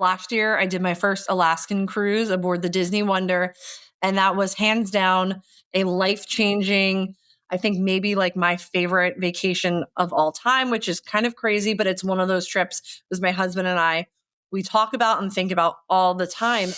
Last year, I did my first Alaskan cruise aboard the Disney Wonder, and that was hands down a life-changing, I think maybe like my favorite vacation of all time, which is kind of crazy, but it's one of those trips. It was my husband and I, we talk about and think about all the time.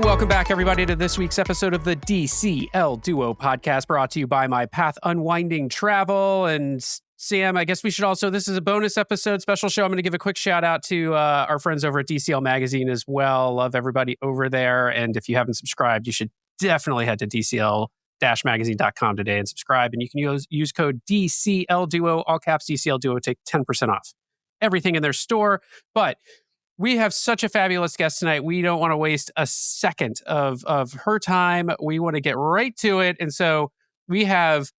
Welcome back, everybody, to this week's episode of the DCL Duo podcast, brought to you by My Path Unwinding Travel. And Sam, I guess we should also, this is a bonus episode, special show. I'm going to give a quick shout out to our friends over at DCL Magazine as well. Love everybody over there. And if you haven't subscribed, you should definitely head to DCL-magazine.com today and subscribe. And you can use code DCL Duo, all caps DCL Duo, take 10% off everything in their store. But we have such a fabulous guest tonight. We don't want to waste a second of her time. We want to get right to it. And so we have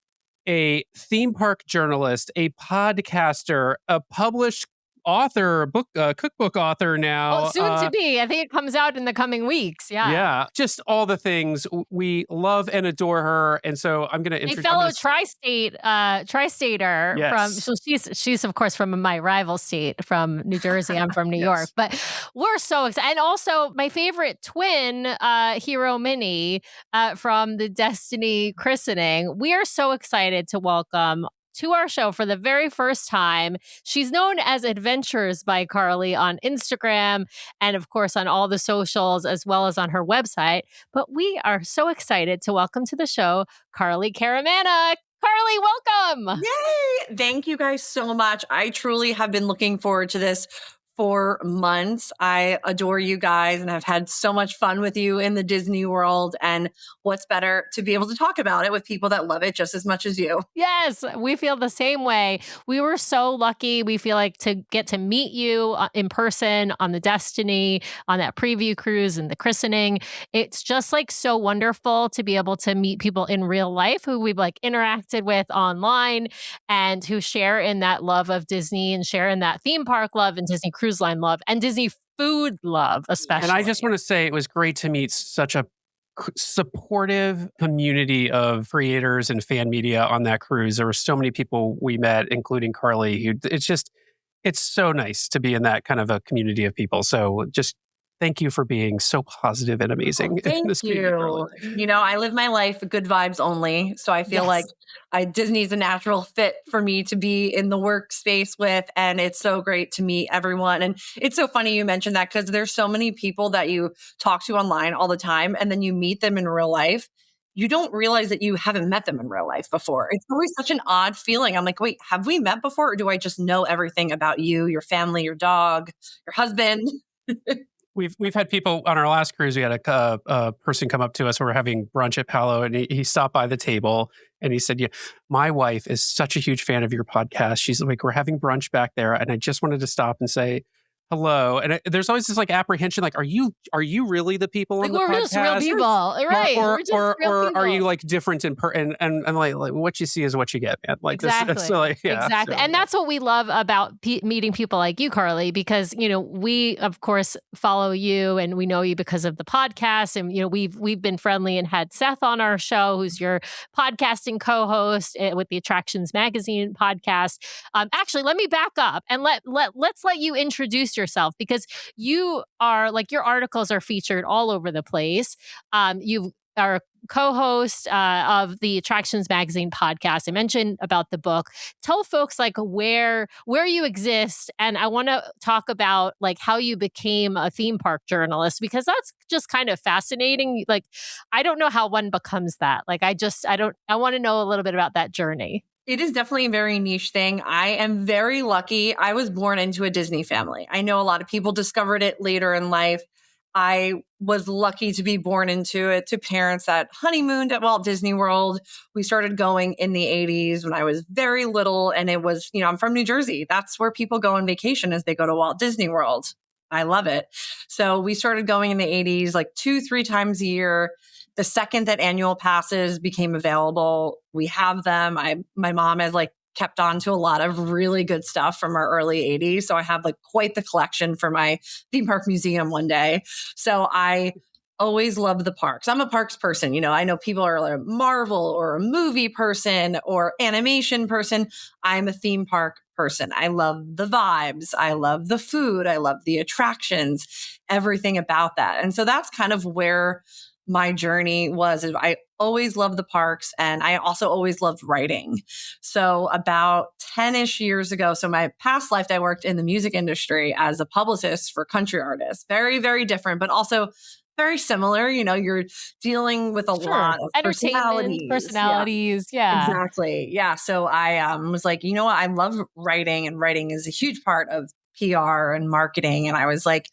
a theme park journalist, a podcaster, a published author, cookbook author now. Oh, soon to be. I think it comes out in the coming weeks. Yeah. Yeah. Just all the things. We love and adore her. And so I'm going to introduce... A fellow tri-stater. Yes. So she's of course from my rival state, from New Jersey. I'm from New York. But we're so excited. And also my favorite twin, Hero Minnie, from the Destiny christening. We are so excited to welcome to our show for the very first time. She's known as Adventures by Carly on Instagram and, of course, on all the socials, as well as on her website. But we are so excited to welcome to the show Carly Caramana. Carly, welcome. Yay! Thank you guys so much. I truly have been looking forward to this for months. I adore you guys and I've had so much fun with you in the Disney World. And what's better to be able to talk about it with people that love it just as much as you. Yes, we feel the same way. We were so lucky. We feel like to get to meet you in person on the Destiny, on that preview cruise and the christening. It's just like so wonderful to be able to meet people in real life who we've like interacted with online and who share in that love of Disney and share in that theme park love and Disney Cruise Line love and Disney food love, especially. And I just want to say it was great to meet such a supportive community of creators and fan media on that cruise. There were so many people we met, including Carly. It's so nice to be in that kind of a community of people. So just thank you for being so positive and amazing. Thank you. You know, I live my life good vibes only. So I feel like Disney's a natural fit for me to be in the workspace with. And it's so great to meet everyone. And it's so funny you mentioned that because there's so many people that you talk to online all the time. And then you meet them in real life. You don't realize that you haven't met them in real life before. It's always such an odd feeling. I'm like, wait, have we met before? Or do I just know everything about you, your family, your dog, your husband? We've had people on our last cruise. We had a person come up to us. We were having brunch at Palo, and he stopped by the table and he said, "Yeah, my wife is such a huge fan of your podcast. She's like, we're having brunch back there, and I just wanted to stop and say hello." And there's always this like apprehension, like, are you really the people on the podcast? We're just real people, right? Or are you like different and like what you see is what you get, man. Like exactly, exactly. And that's what we love about meeting people like you, Carly, because you know we of course follow you and we know you because of the podcast, and you know we've been friendly and had Seth on our show, who's your podcasting co-host with the Attractions Magazine podcast. Actually, let me back up and let's let you introduce yourself, because you are like, your articles are featured all over the place. You are a co-host of the Attractions Magazine podcast. I mentioned about the book. Tell folks like where you exist, and I want to talk about like how you became a theme park journalist, because that's just kind of fascinating. Like, I don't know how one becomes that. Like, I want to know a little bit about that journey. It is definitely a very niche thing. I am very lucky. I was born into a Disney family. I know a lot of people discovered it later in life. I was lucky to be born into it, to parents that honeymooned at Walt Disney World. We started going in the 80s when I was very little. And it was, you know, I'm from New Jersey. That's where people go on vacation, as they go to Walt Disney World. I love it. So we started going in the 80s, like 2-3 times a year. The second that annual passes became available, we have them. My mom has like kept on to a lot of really good stuff from our early 80s. So I have like quite the collection for my theme park museum one day. So I always loved the parks. I'm a parks person. I know people are like a Marvel or a movie person or animation person. I'm a theme park person. I love the vibes. I love the food. I love the attractions, everything about that. And so that's kind of where my journey was. I always loved the parks, and I also always loved writing. So about 10-ish years ago, so my past life, I worked in the music industry as a publicist for country artists. Very, very different, but also very similar. You're dealing with a lot of Entertainment, personalities. Yeah. Exactly. Yeah. So I was like, you know what? I love writing, and writing is a huge part of PR and marketing. And I was like,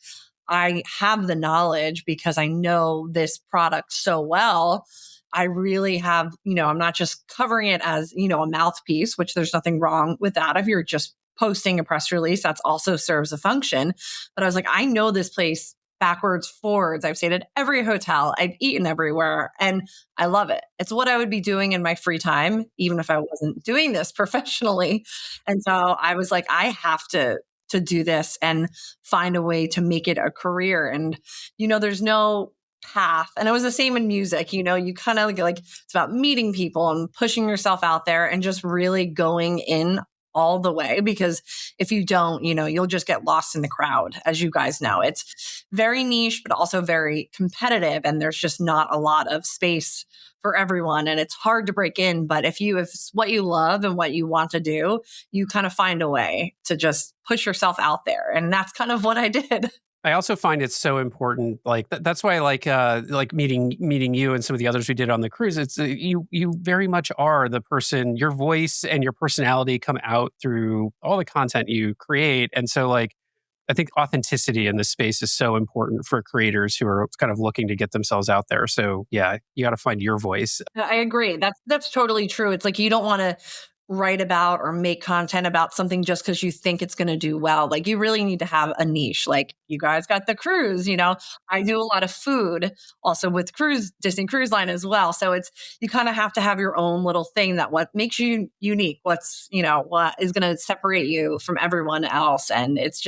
I have the knowledge because I know this product so well. I really have, I'm not just covering it as, a mouthpiece, which there's nothing wrong with that. If you're just posting a press release, that's also serves a function. But I was like, I know this place backwards, forwards. I've stayed at every hotel. I've eaten everywhere, and I love it. It's what I would be doing in my free time, even if I wasn't doing this professionally. And so I was like, I have to do this and find a way to make it a career. And, there's no path. And it was the same in music. You kind of like, it's about meeting people and pushing yourself out there and just really going in all the way, because if you don't, you'll just get lost in the crowd. As you guys know, it's very niche, but also very competitive. And there's just not a lot of space for everyone. And it's hard to break in. But if it's what you love and what you want to do, you kind of find a way to just push yourself out there. And that's kind of what I did. I also find it so important. Like that's why I like meeting you and some of the others we did on the cruise. It's you very much are the person. Your voice and your personality come out through all the content you create. And so I think authenticity in this space is so important for creators who are kind of looking to get themselves out there. So yeah, you got to find your voice. I agree. That's totally true. It's like you don't want to write about or make content about something just because you think it's going to do well. Like you really need to have a niche. Like you guys got the cruise, I do a lot of food also with Disney Cruise Line as well. So you kind of have to have your own little thing that what makes you unique, what is going to separate you from everyone else. And it's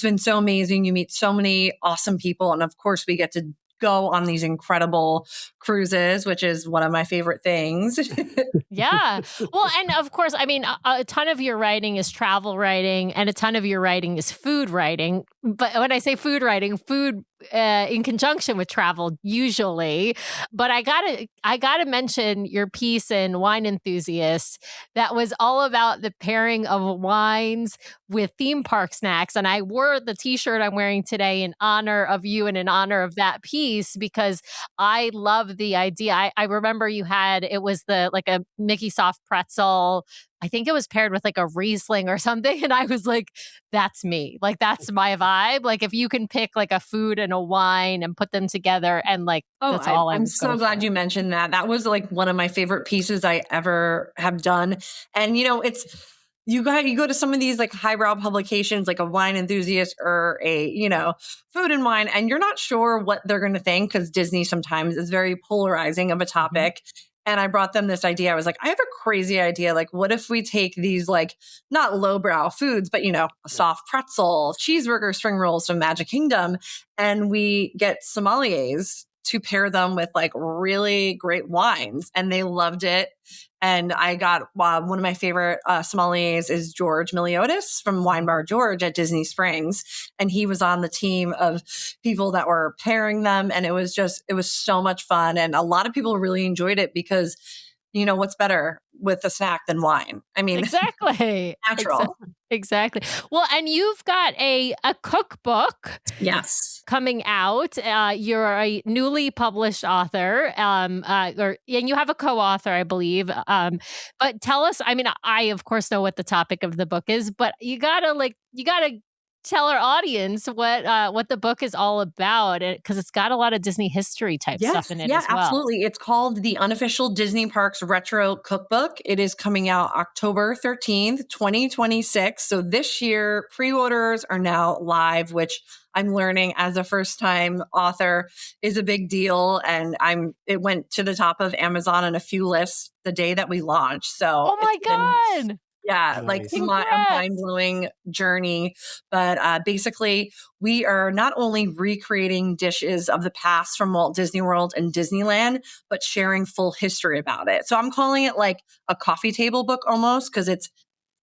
been so amazing. You meet so many awesome people. And of course we get to go on these incredible cruises, which is one of my favorite things. Yeah. Well, and of course, I mean, a ton of your writing is travel writing and a ton of your writing is food writing. But when I say food writing, food in conjunction with travel usually. But I gotta mention your piece in Wine Enthusiast that was all about the pairing of wines with theme park snacks. And I wore the t-shirt I'm wearing today in honor of you and in honor of that piece, because I love the idea. I remember it was like a Mickey soft pretzel. I think it was paired with like a Riesling or something. And I was like, that's me. Like, that's my vibe. Like, if you can pick like a food and a wine and put them together and that's all I'm so glad you mentioned that. That was like one of my favorite pieces I ever have done. And, you go to some of these like highbrow publications, like a Wine Enthusiast or a, Food and Wine, and you're not sure what they're going to think because Disney sometimes is very polarizing of a topic. Mm-hmm. And I brought them this idea. I was like, I have a crazy idea. Like, what if we take these like not lowbrow foods, but a soft pretzel, cheeseburger, spring rolls from Magic Kingdom, and we get sommeliers to pair them with like really great wines, and they loved it. And I got one of my favorite sommeliers is George Miliotis from Wine Bar George at Disney Springs. And he was on the team of people that were pairing them. And it was so much fun. And a lot of people really enjoyed it because, what's better with a snack than wine? I mean, exactly. Natural. Exactly. Well, and you've got a cookbook. Yes. Coming out. You're a newly published author, and you have a co-author, I believe. But tell us, I mean, I of course know what the topic of the book is, but you gotta tell our audience what the book is all about, because it's got a lot of Disney history type stuff in it as well. Absolutely. It's called The Unofficial Disney Parks Retro Cookbook. It is coming out October 13th, 2026. So this year, pre-orders are now live, which I'm learning as a first-time author is a big deal. And it went to the top of Amazon and a few lists the day that we launched. So oh my God. Yeah, like Nice. a Congrats. mind-blowing journey. But basically, we are not only recreating dishes of the past from Walt Disney World and Disneyland, but sharing full history about it. So I'm calling it like a coffee table book almost because it's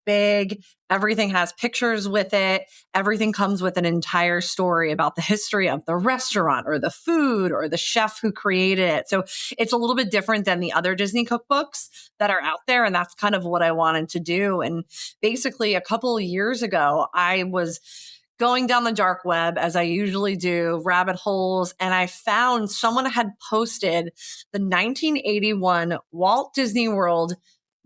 big. Everything has pictures with it. Everything comes with an entire story about the history of the restaurant or the food or the chef who created it. So it's a little bit different than the other Disney cookbooks that are out there. And that's kind of what I wanted to do. And basically, a couple of years ago, I was going down the dark web as I usually do, rabbit holes, and I found someone had posted the 1981 Walt Disney World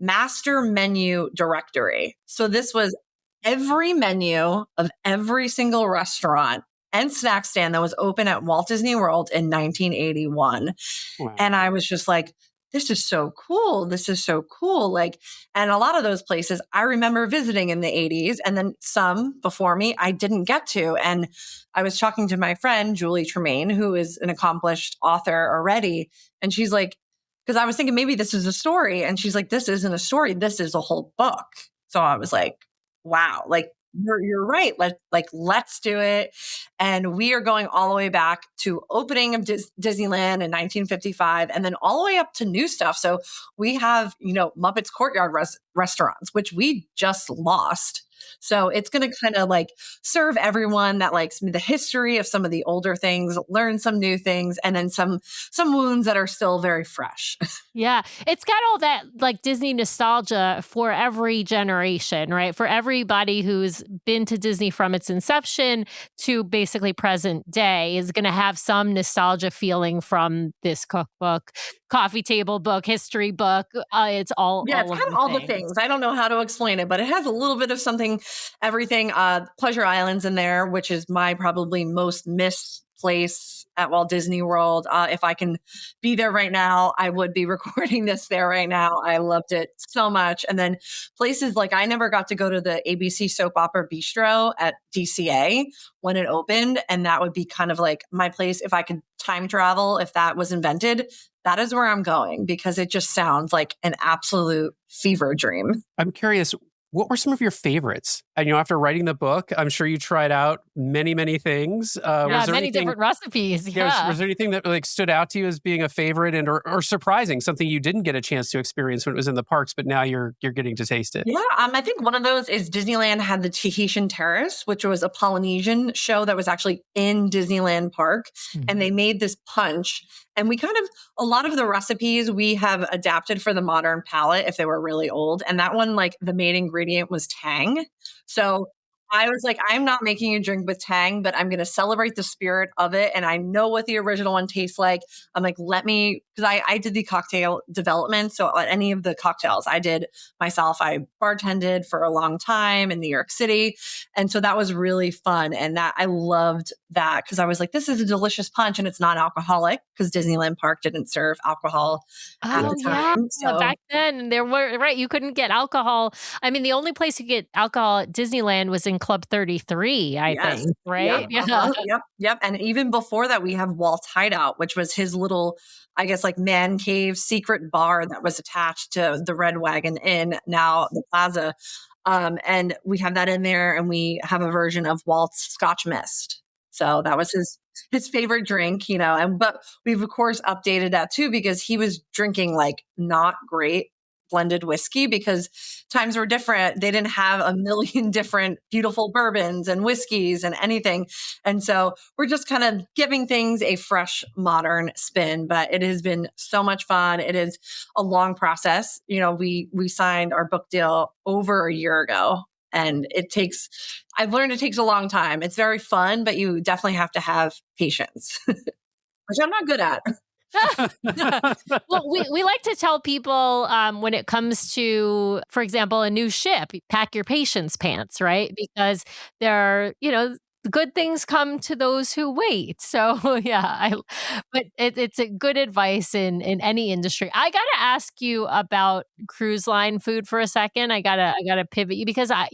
master menu directory. So this was every menu of every single restaurant and snack stand that was open at Walt Disney World in 1981. Wow. And I was just like, this is so cool. This is so cool. Like, and a lot of those places I remember visiting in the 80s, and then some before me I didn't get to. And I was talking to my friend, Julie Tremaine, who is an accomplished author already. And she's like, because I was thinking maybe this is a story. And she's like, this isn't a story. This is a whole book. So I was like, wow, like you're right. Let's do it. And we are going all the way back to opening of Disneyland in 1955 and then all the way up to new stuff. So we have, Muppets Courtyard restaurants, which we just lost. So it's going to kind of like serve everyone that likes the history of some of the older things, learn some new things, and then some wounds that are still very fresh. Yeah, it's got all that like Disney nostalgia for every generation, right? For everybody who's been to Disney from its inception to basically present day is going to have some nostalgia feeling from this cookbook, coffee table book, history book. It's all Yeah, it's of kind of the all things. the things. I don't know how to explain it, but it has a little bit of something, everything. Pleasure Island's in there, which is my probably most missed place at Walt Disney World. If I can be there right now, I would be recording this there right now. I loved it so much. And then places like I never got to go to the ABC Soap Opera Bistro at DCA when it opened. And that would be kind of like my place if I could time travel, if that was invented. That is where I'm going because it just sounds like an absolute fever dream. I'm curious, what were some of your favorites? And after writing the book, I'm sure you tried out many, many things. Yeah, many different recipes. Yeah. Was there anything that like stood out to you as being a favorite and or surprising, something you didn't get a chance to experience when it was in the parks, but now you're getting to taste it? Yeah, I think one of those is Disneyland had the Tahitian Terrace, which was a Polynesian show that was actually in Disneyland Park, and they made this punch. And we a lot of the recipes we have adapted for the modern palate if they were really old. And that one, like the main ingredient was tang. So I was like, I'm not making a drink with tang, but I'm going to celebrate the spirit of it. And I know what the original one tastes like. I'm like, because I did the cocktail development. So any of the cocktails I did myself, I bartended for a long time in New York City. And so that was really fun. And that I loved that because I was like, this is a delicious punch and it's non-alcoholic because Disneyland Park didn't serve alcohol at the time. Yeah. Back then there were, right, you couldn't get alcohol. I mean, the only place you get alcohol at Disneyland was in Club 33, I think, right? Yep. Yep. And even before that, we have Walt's Hideout, which was his little, I guess, like man cave secret bar that was attached to the Red Wagon Inn, now the Plaza. And we have that in there, and we have a version of Walt's Scotch Mist. So that was his favorite drink, but we've of course updated that too because he was drinking like not great blended whiskey because times were different. They didn't have a million different beautiful bourbons and whiskeys and anything. And so we're just kind of giving things a fresh, modern spin, but it has been so much fun. It is a long process. We signed our book deal over a year ago. And I've learned it takes a long time. It's very fun, but you definitely have to have patience, which I'm not good at. Well, we like to tell people when it comes to, for example, a new ship, pack your patience pants, right? Because there are, good things come to those who wait. So yeah, but it's a good advice in any industry. I gotta ask you about cruise line food for a second. I gotta pivot you because I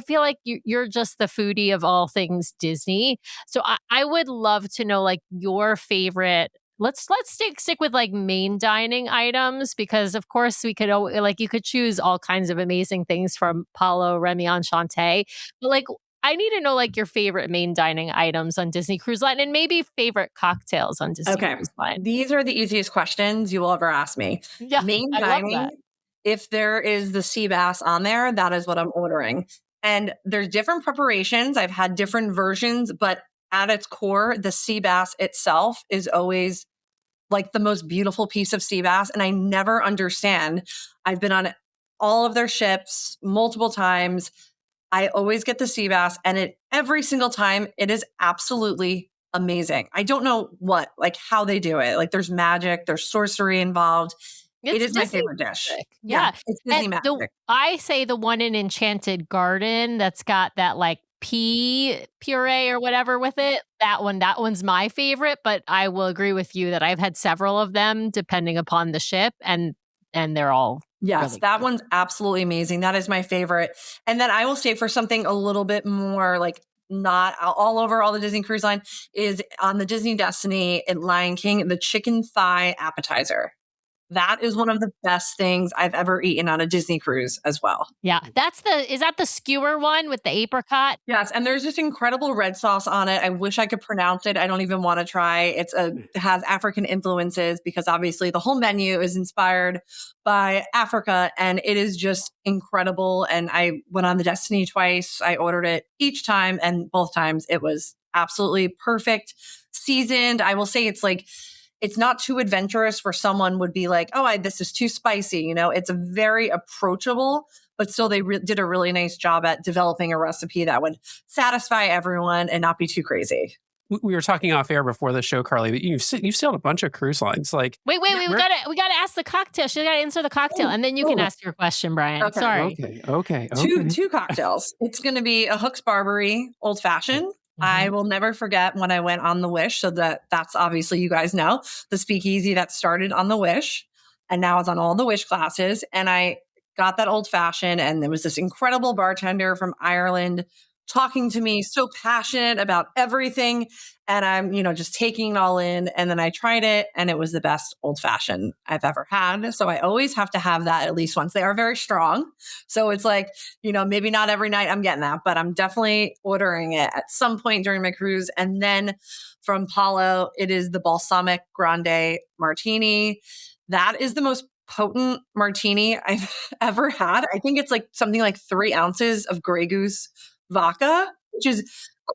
feel like you're just the foodie of all things Disney. So I would love to know like your favorite let's stick with like main dining items, because of course we could like you could choose all kinds of amazing things from Palo, Remy Enchanté, but like I need to know like your favorite main dining items on Disney Cruise Line and maybe favorite cocktails on Disney Okay. Cruise Line. These are the easiest questions you will ever ask me. Yeah, Main I love that. dining, if there is the sea bass on there, that is what I'm ordering. And there's different preparations. I've had different versions, but at its core, the sea bass itself is always like the most beautiful piece of sea bass. And I never understand. I've been on all of their ships multiple times. I always get the sea bass, and every single time it is absolutely amazing. I don't know how they do it. Like there's magic, there's sorcery involved. It is my favorite dish. Yeah. It's Disney magic. I say the one in Enchanted Garden that's got that like pea puree or whatever with it. That one's my favorite, but I will agree with you that I've had several of them depending upon the ship, and they're all yes, really that good. one's absolutely amazing. That is my favorite. And then I will say for something a little bit more like not all over all the Disney Cruise Line is on the Disney Destiny at Lion King, the chicken thigh appetizer. That is one of the best things I've ever eaten on a Disney cruise as well. Yeah, is that the skewer one with the apricot? Yes, and there's this incredible red sauce on it. I wish I could pronounce it. I don't even want to try. It has African influences because obviously the whole menu is inspired by Africa, and it is just incredible. And I went on the Destiny twice. I ordered it each time, and both times it was absolutely perfect, seasoned. I will say it's not too adventurous where someone would be like, oh, this is too spicy. You know, it's a very approachable, but still they did a really nice job at developing a recipe that would satisfy everyone and not be too crazy. We were talking off air before the show, Carly, but you've sailed a bunch of cruise lines. Like, wait, we gotta ask the cocktail. She gotta answer the cocktail, and then you can ask your question, Brian. Okay. Sorry. Okay. Two cocktails. It's going to be a Hook's Barbary old fashioned. I will never forget when I went on the Wish. So that's obviously, you guys know, the speakeasy that started on the Wish and now it's on all the Wish classes. And I got that old fashioned, and there was this incredible bartender from Ireland talking to me, so passionate about everything. And I'm, just taking it all in. And then I tried it, and it was the best old fashioned I've ever had. So I always have to have that at least once. They are very strong. So it's like, maybe not every night I'm getting that, but I'm definitely ordering it at some point during my cruise. And then from Palo, it is the balsamic grande martini. That is the most potent martini I've ever had. I think it's like something like 3 ounces of Grey Goose vodka, which is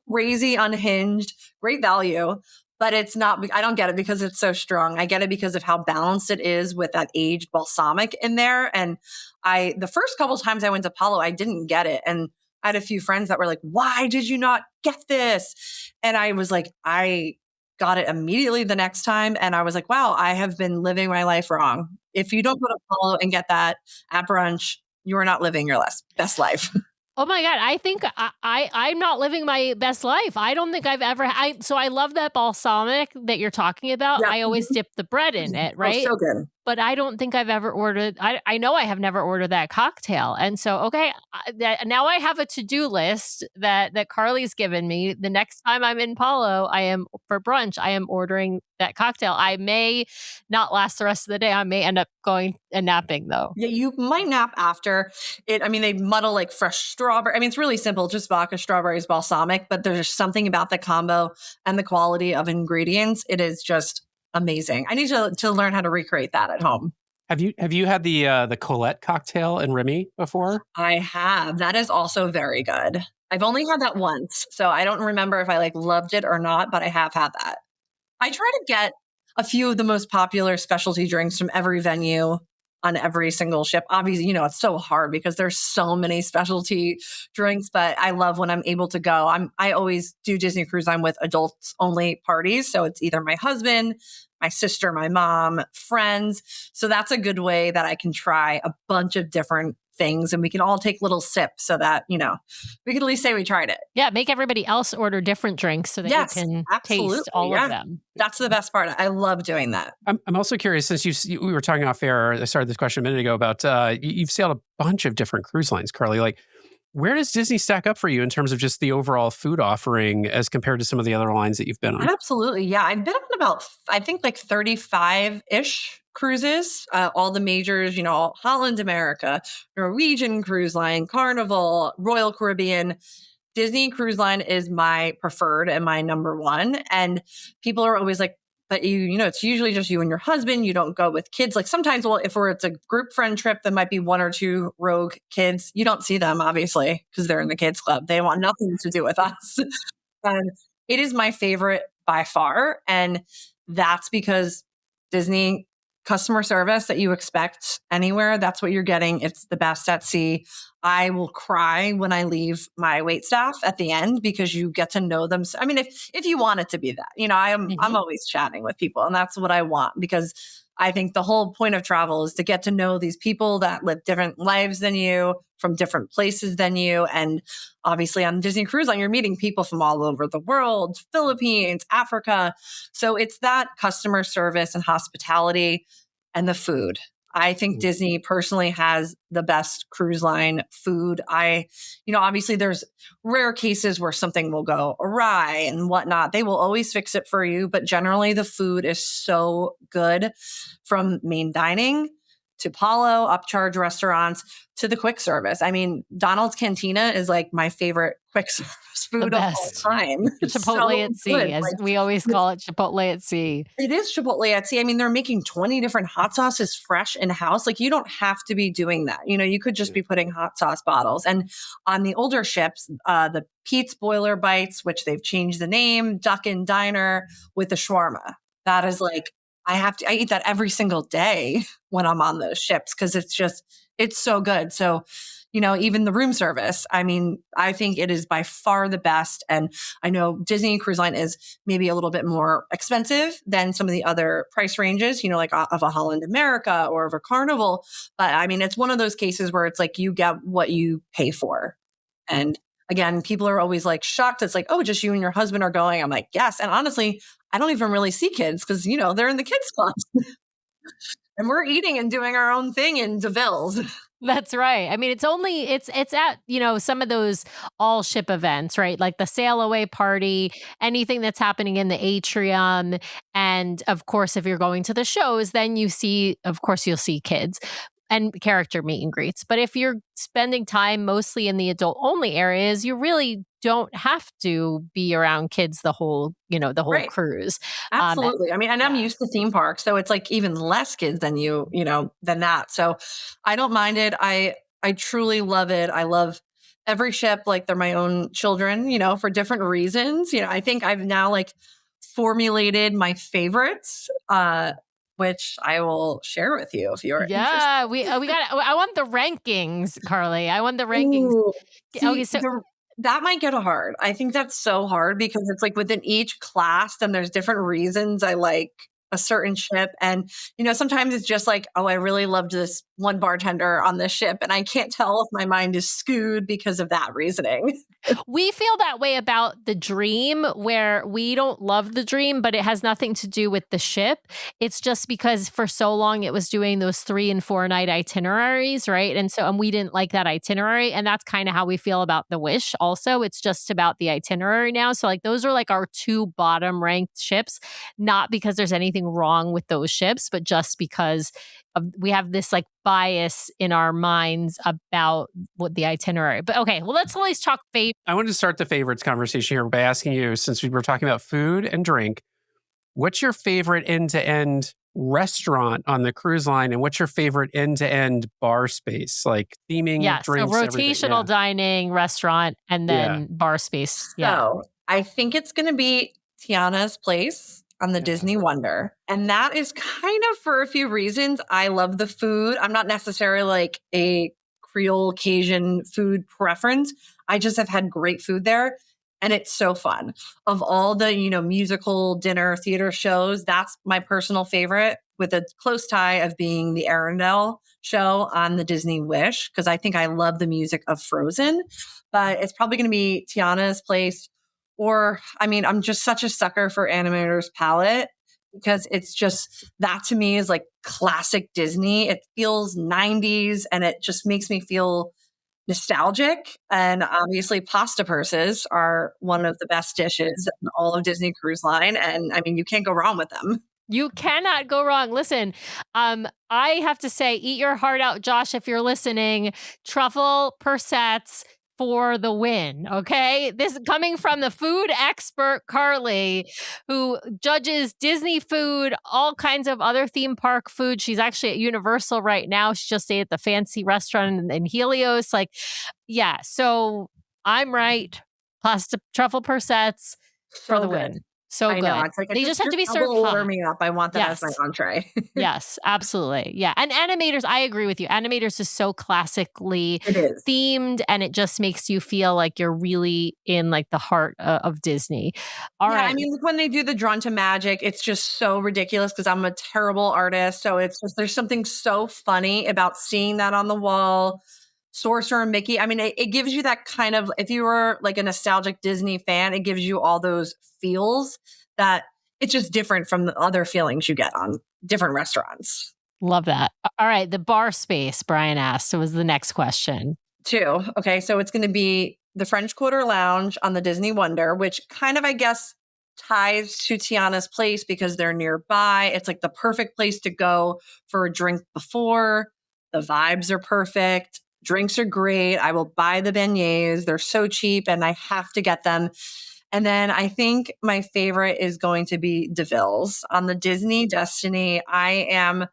crazy unhinged, great value, but it's not, I don't get it because it's so strong. I get it because of how balanced it is with that aged balsamic in there. And the first couple times I went to Palo, I didn't get it. And I had a few friends that were like, why did you not get this? And I was like, I got it immediately the next time. And I was like, wow, I have been living my life wrong. If you don't go to Palo and get that at brunch, you are not living your best life. Oh my God. I think I'm not living my best life. I don't think I've ever, so I love that balsamic that you're talking about. Yeah. I always dip the bread in it, right? Oh, so good. But I don't think I've ever ordered, I know I have never ordered that cocktail. And so, okay, now I have a to-do list that Carly's given me. The next time I'm in Palo, for brunch, I am ordering that cocktail. I may not last the rest of the day. I may end up going and napping though. Yeah, you might nap after it. I mean, they muddle like fresh strawberry. I mean, it's really simple, just vodka, strawberries, balsamic, but there's something about the combo and the quality of ingredients. It is just amazing. I need to learn how to recreate that at home. Have you had the Colette cocktail in Remy before? I have. That is also very good. I've only had that once, so I don't remember if I loved it or not, but I have had that. I try to get a few of the most popular specialty drinks from every venue on every single ship. Obviously, it's so hard because there's so many specialty drinks, but I love when I'm able to go. I always do Disney Cruise Line with adults only parties. So it's either my husband, my sister, my mom, friends. So that's a good way that I can try a bunch of different things and we can all take little sips so that, we can at least say we tried it. Yeah, make everybody else order different drinks so that you can taste all of them. That's the best part. I love doing that. I'm also curious, since we were talking off air, I started this question a minute ago about you've sailed a bunch of different cruise lines, Carly. Like, Where does Disney stack up for you in terms of just the overall food offering as compared to some of the other lines that you've been on? Absolutely. Yeah. I've been on about, I think like 35-ish cruises, all the majors, Holland America, Norwegian Cruise Line, Carnival, Royal Caribbean. Disney Cruise Line is my preferred and my number one. And people are always like, but it's usually just you and your husband. You don't go with kids. Like sometimes, well, it's a group friend trip, there might be one or two rogue kids. You don't see them, obviously, because they're in the kids club. They want nothing to do with us. And it is my favorite by far. And that's because Disney customer service that you expect anywhere, that's what you're getting. It's the best at sea. I will cry when I leave my wait staff at the end because you get to know them. I mean, if you want it to be that, I'm always chatting with people, and that's what I want, because I think the whole point of travel is to get to know these people that live different lives than you, from different places than you. And obviously on Disney Cruise Line, you're meeting people from all over the world, Philippines, Africa. So it's that customer service and hospitality and the food. I think Disney personally has the best cruise line food. Obviously there's rare cases where something will go awry and whatnot. They will always fix it for you, but generally the food is so good, from main dining to Palo, upcharge restaurants, to the quick service. I mean, Donald's Cantina is like my favorite quick service food of all time. Chipotle at sea, as we always call it, Chipotle at sea. It is Chipotle at sea. I mean, they're making 20 different hot sauces fresh in-house. Like, you don't have to be doing that. You could just be putting hot sauce bottles. And on the older ships, the Pete's Boiler Bites, which they've changed the name, Duck and Diner with the shawarma. That is like, I eat that every single day when I'm on those ships, because it's so good. So, even the room service, I mean, I think it is by far the best. And I know Disney Cruise Line is maybe a little bit more expensive than some of the other price ranges, like of a Holland America or of a Carnival. But I mean, it's one of those cases where it's like you get what you pay for. And again, people are always like shocked. It's like, oh, just you and your husband are going. I'm like, yes. And honestly, I don't even really see kids because, they're in the kids club. And we're eating and doing our own thing in DeVille's. That's right. I mean, it's at, some of those all ship events, right? Like the sail away party, anything that's happening in the atrium. And of course, if you're going to the shows, then you'll see kids and character meet and greets. But if you're spending time mostly in the adult only areas, you really don't have to be around kids the whole Right. cruise. Absolutely. I mean, and I'm used to theme parks, so it's like even less kids than than that. So I don't mind it. I truly love it. I love every ship like they're my own children, for different reasons. I think I've now formulated my favorites, which I will share with you if you're interested. we got. I want the rankings, Carly. I want the rankings. Ooh. Okay, See, that might get hard. I think that's so hard because it's like within each class, then there's different reasons I like a certain ship. And, sometimes it's just like, oh, I really loved this one bartender on this ship, and I can't tell if my mind is skewed because of that reasoning. We feel that way about the Dream, where we don't love the Dream, but it has nothing to do with the ship. It's just because for so long it was doing those 3 and 4 night itineraries, right? And we didn't like that itinerary. And that's kind of how we feel about the Wish also. It's just about the itinerary now. So those are our 2 bottom ranked ships, not because there's anything wrong with those ships, but just because we have this bias in our minds about what the itinerary. But okay, well, let's at least talk favorites. I wanted to start the favorites conversation here by asking you, since we were talking about food and drink, what's your favorite end-to-end restaurant on the cruise line, and what's your favorite end-to-end bar space, like theming, drinks, so rotational dining, restaurant, and then bar space. Yeah. So I think it's going to be Tiana's Place on the Disney Wonder. And that is kind of for a few reasons. I love the food. I'm not necessarily a Creole Cajun food preference. I just have had great food there. And it's so fun. Of all the, musical, dinner, theater shows, that's my personal favorite, with a close tie of being the Arendelle show on the Disney Wish, because I think I love the music of Frozen. But it's probably going to be Tiana's Place. Or, I'm just such a sucker for Animator's Palette, because it's just, that to me is classic Disney. It feels 90s, and it just makes me feel nostalgic. And obviously pasta purses are one of the best dishes in all of Disney Cruise Line. And I mean, you can't go wrong with them. You cannot go wrong. Listen, I have to say, eat your heart out, Josh, if you're listening. Truffle persets for the win. Okay. This coming from the food expert, Carly, who judges Disney food, all kinds of other theme park food. She's actually at Universal right now. She just stayed at the fancy restaurant in Helios. Like, yeah. So I'm right. Pasta truffle persets for the win. So I good. know. It's like, They just have to be served order hot. me up. I want that as my entree. Yes, absolutely. Yeah. And animators, I agree with you. Animators is so classically themed, and it just makes you feel like you're really in like the heart of Disney. All right. I mean, like when they do the Drawn to Magic, it's just so ridiculous because I'm a terrible artist. So it's just, there's something so funny about seeing that on the wall. Sorcerer and Mickey. I mean, it gives you that kind of, if you were like a nostalgic Disney fan, it gives you all those feels that it's just different from the other feelings you get on different restaurants. Love that. All right. The bar space, Brian asked, was the next question. 2. Okay. So it's going to be the French Quarter Lounge on the Disney Wonder, which kind of, I guess, ties to Tiana's place because they're nearby. It's like the perfect place to go for a drink before. The vibes are perfect. Drinks are great. I will buy the beignets. They're so cheap and I have to get them. And then I think my favorite is going to be DeVille's on the Disney Destiny. I am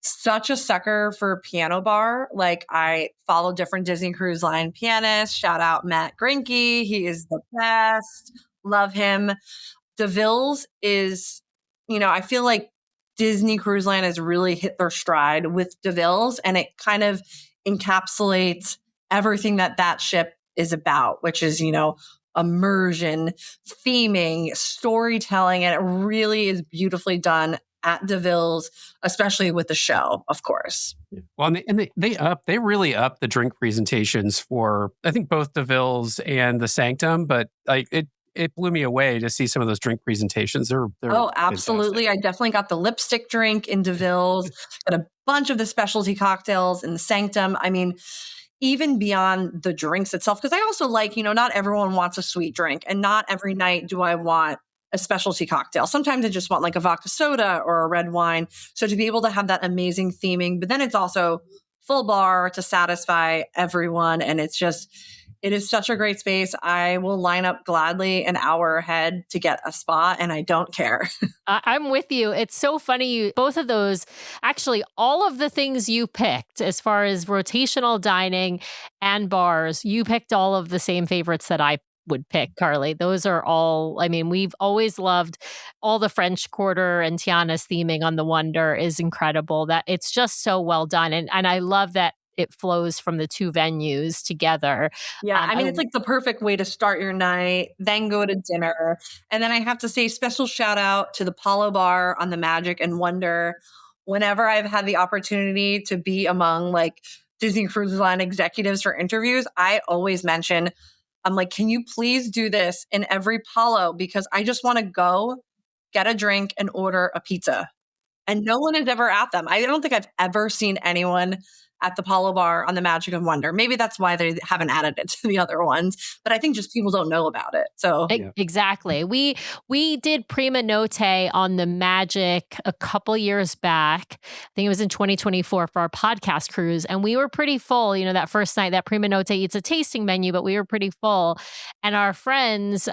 such a sucker for piano bar. Like I follow different Disney Cruise Line pianists. Shout out Matt Grinke. He is the best. Love him. DeVille's is, I feel like Disney Cruise Line has really hit their stride with DeVille's, and it kind of encapsulates everything that ship is about, which is, immersion, theming, storytelling, and it really is beautifully done at DeVille's, especially with the show, of course. Well, and they really up the drink presentations for, I think, both DeVille's and the Sanctum, but like it blew me away to see some of those drink presentations. They're absolutely. Fantastic. I definitely got the lipstick drink in DeVille's, got a bunch of the specialty cocktails in the Sanctum. I mean, even beyond the drinks itself, because I also like, not everyone wants a sweet drink, and not every night do I want a specialty cocktail. Sometimes I just want like a vodka soda or a red wine. So to be able to have that amazing theming, but then it's also full bar to satisfy everyone. And it is such a great space. I will line up gladly an hour ahead to get a spot, and I don't care. I'm with you. It's so funny. Both of those, actually, all of the things you picked as far as rotational dining and bars, you picked all of the same favorites that I would pick, Carly. Those are all, I mean, we've always loved all the French Quarter, and Tiana's theming on the Wonder is incredible. That it's just so well done. And I love that it flows from the two venues together. Yeah, I mean, it's like the perfect way to start your night, then go to dinner. And then I have to say special shout out to the Palo Bar on the Magic and Wonder. Whenever I've had the opportunity to be among like Disney Cruise Line executives for interviews, I always mention, I'm like, can you please do this in every Palo? Because I just want to go get a drink and order a pizza. And no one is ever at them. I don't think I've ever seen anyone at the Palo Bar on the Magic and Wonder. Maybe that's why they haven't added it to the other ones, but I think just people don't know about it. So exactly. We did Prima Notte on the Magic a couple years back. I think it was in 2024 for our podcast cruise, and we were pretty full. That first night, that Prima Notte, it's a tasting menu, but we were pretty full. And our friends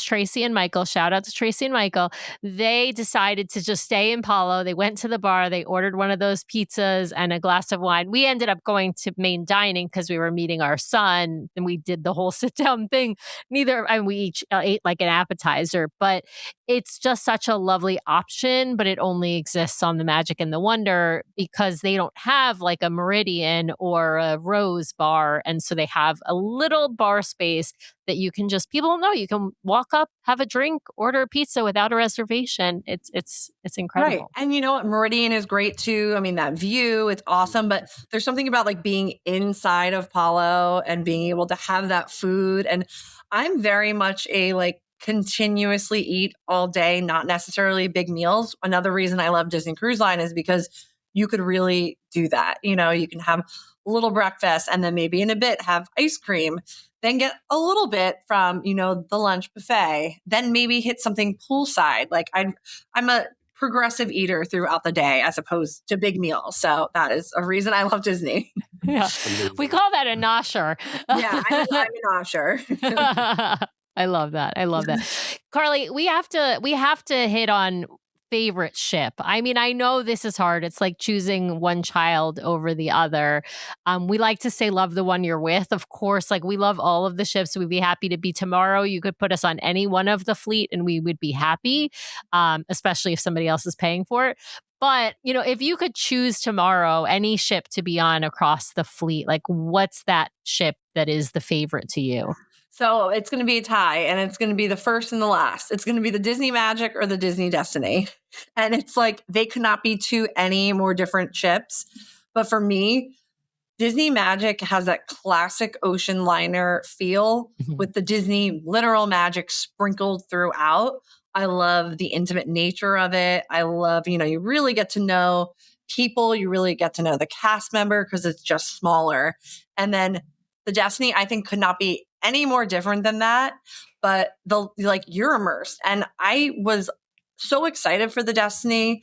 Tracy and Michael, shout out to Tracy and Michael, they decided to just stay in Palo. They went to the bar, they ordered one of those pizzas and a glass of wine. We ended up going to main dining because we were meeting our son, and we did the whole sit down thing. And we each ate like an appetizer, but it's just such a lovely option. But it only exists on the Magic and the Wonder because they don't have like a Meridian or a Rose bar, and so they have a little bar space that you can just, people don't know, you can walk up, have a drink, order a pizza without a reservation. It's incredible. Right. And you know what? Meridian is great too. I mean, that view, it's awesome, but there's something about like being inside of Palo and being able to have that food. And I'm very much a like continuously eat all day, not necessarily big meals. Another reason I love Disney Cruise Line is because you could really do that. You know, you can have a little breakfast and then maybe in a bit have ice cream, then get a little bit from, you know, the lunch buffet, then maybe hit something poolside. Like I'm a progressive eater throughout the day as opposed to big meals. So that is a reason I love Disney. Yeah. We call that a nosher. Yeah, I'm a nosher. I love that. I love that. Carly, we have to hit on favorite ship. I mean, I know this is hard. It's like choosing one child over the other. We like to say love the one you're with. Of course, like we love all of the ships. We'd be happy to be tomorrow. You could put us on any one of the fleet and we would be happy, especially if somebody else is paying for it. But, you know, if you could choose tomorrow any ship to be on across the fleet, like what's that ship that is the favorite to you? So it's going to be a tie, and it's going to be the first and the last. It's going to be the Disney Magic or the Disney Destiny. And it's like they could not be two any more different ships. But for me, Disney Magic has that classic ocean liner feel with the Disney literal magic sprinkled throughout. I love the intimate nature of it. I love, you know, you really get to know people. You really get to know the cast member because it's just smaller. And then the Destiny, I think, could not be any more different than that. But you're immersed. And I was so excited for the Destiny,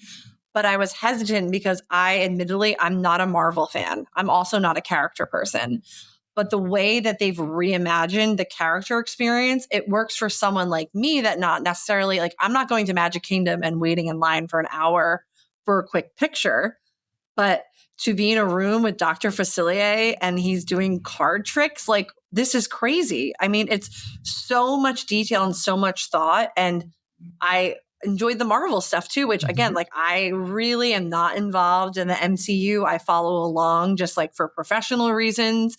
but I was hesitant because I'm not a Marvel fan. I'm also not a character person. But the way that they've reimagined the character experience, it works for someone like me that not necessarily, like, I'm not going to Magic Kingdom and waiting in line for an hour for a quick picture. But to be in a room with Dr. Facilier and he's doing card tricks, like, this is crazy. I mean, it's so much detail and so much thought. And I enjoyed the Marvel stuff too, which again, like, I really am not involved in the MCU. I follow along just like for professional reasons.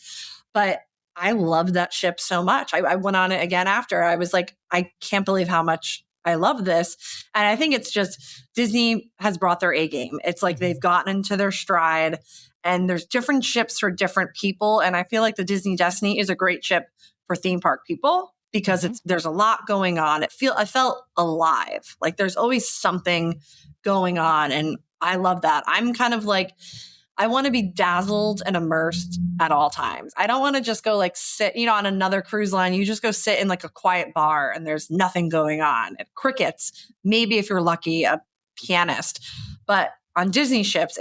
But I loved that ship so much. I went on it again after. I was like, I can't believe how much I love this. And I think it's just Disney has brought their A game. It's like they've gotten into their stride and there's different ships for different people. And I feel like the Disney Destiny is a great ship for theme park people because there's a lot going on. I felt alive. Like there's always something going on. And I love that. I'm kind of like, I want to be dazzled and immersed at all times. I don't want to just go like sit, you know, on another cruise line. You just go sit in like a quiet bar and there's nothing going on. And crickets, maybe if you're lucky, a pianist. But on Disney ships,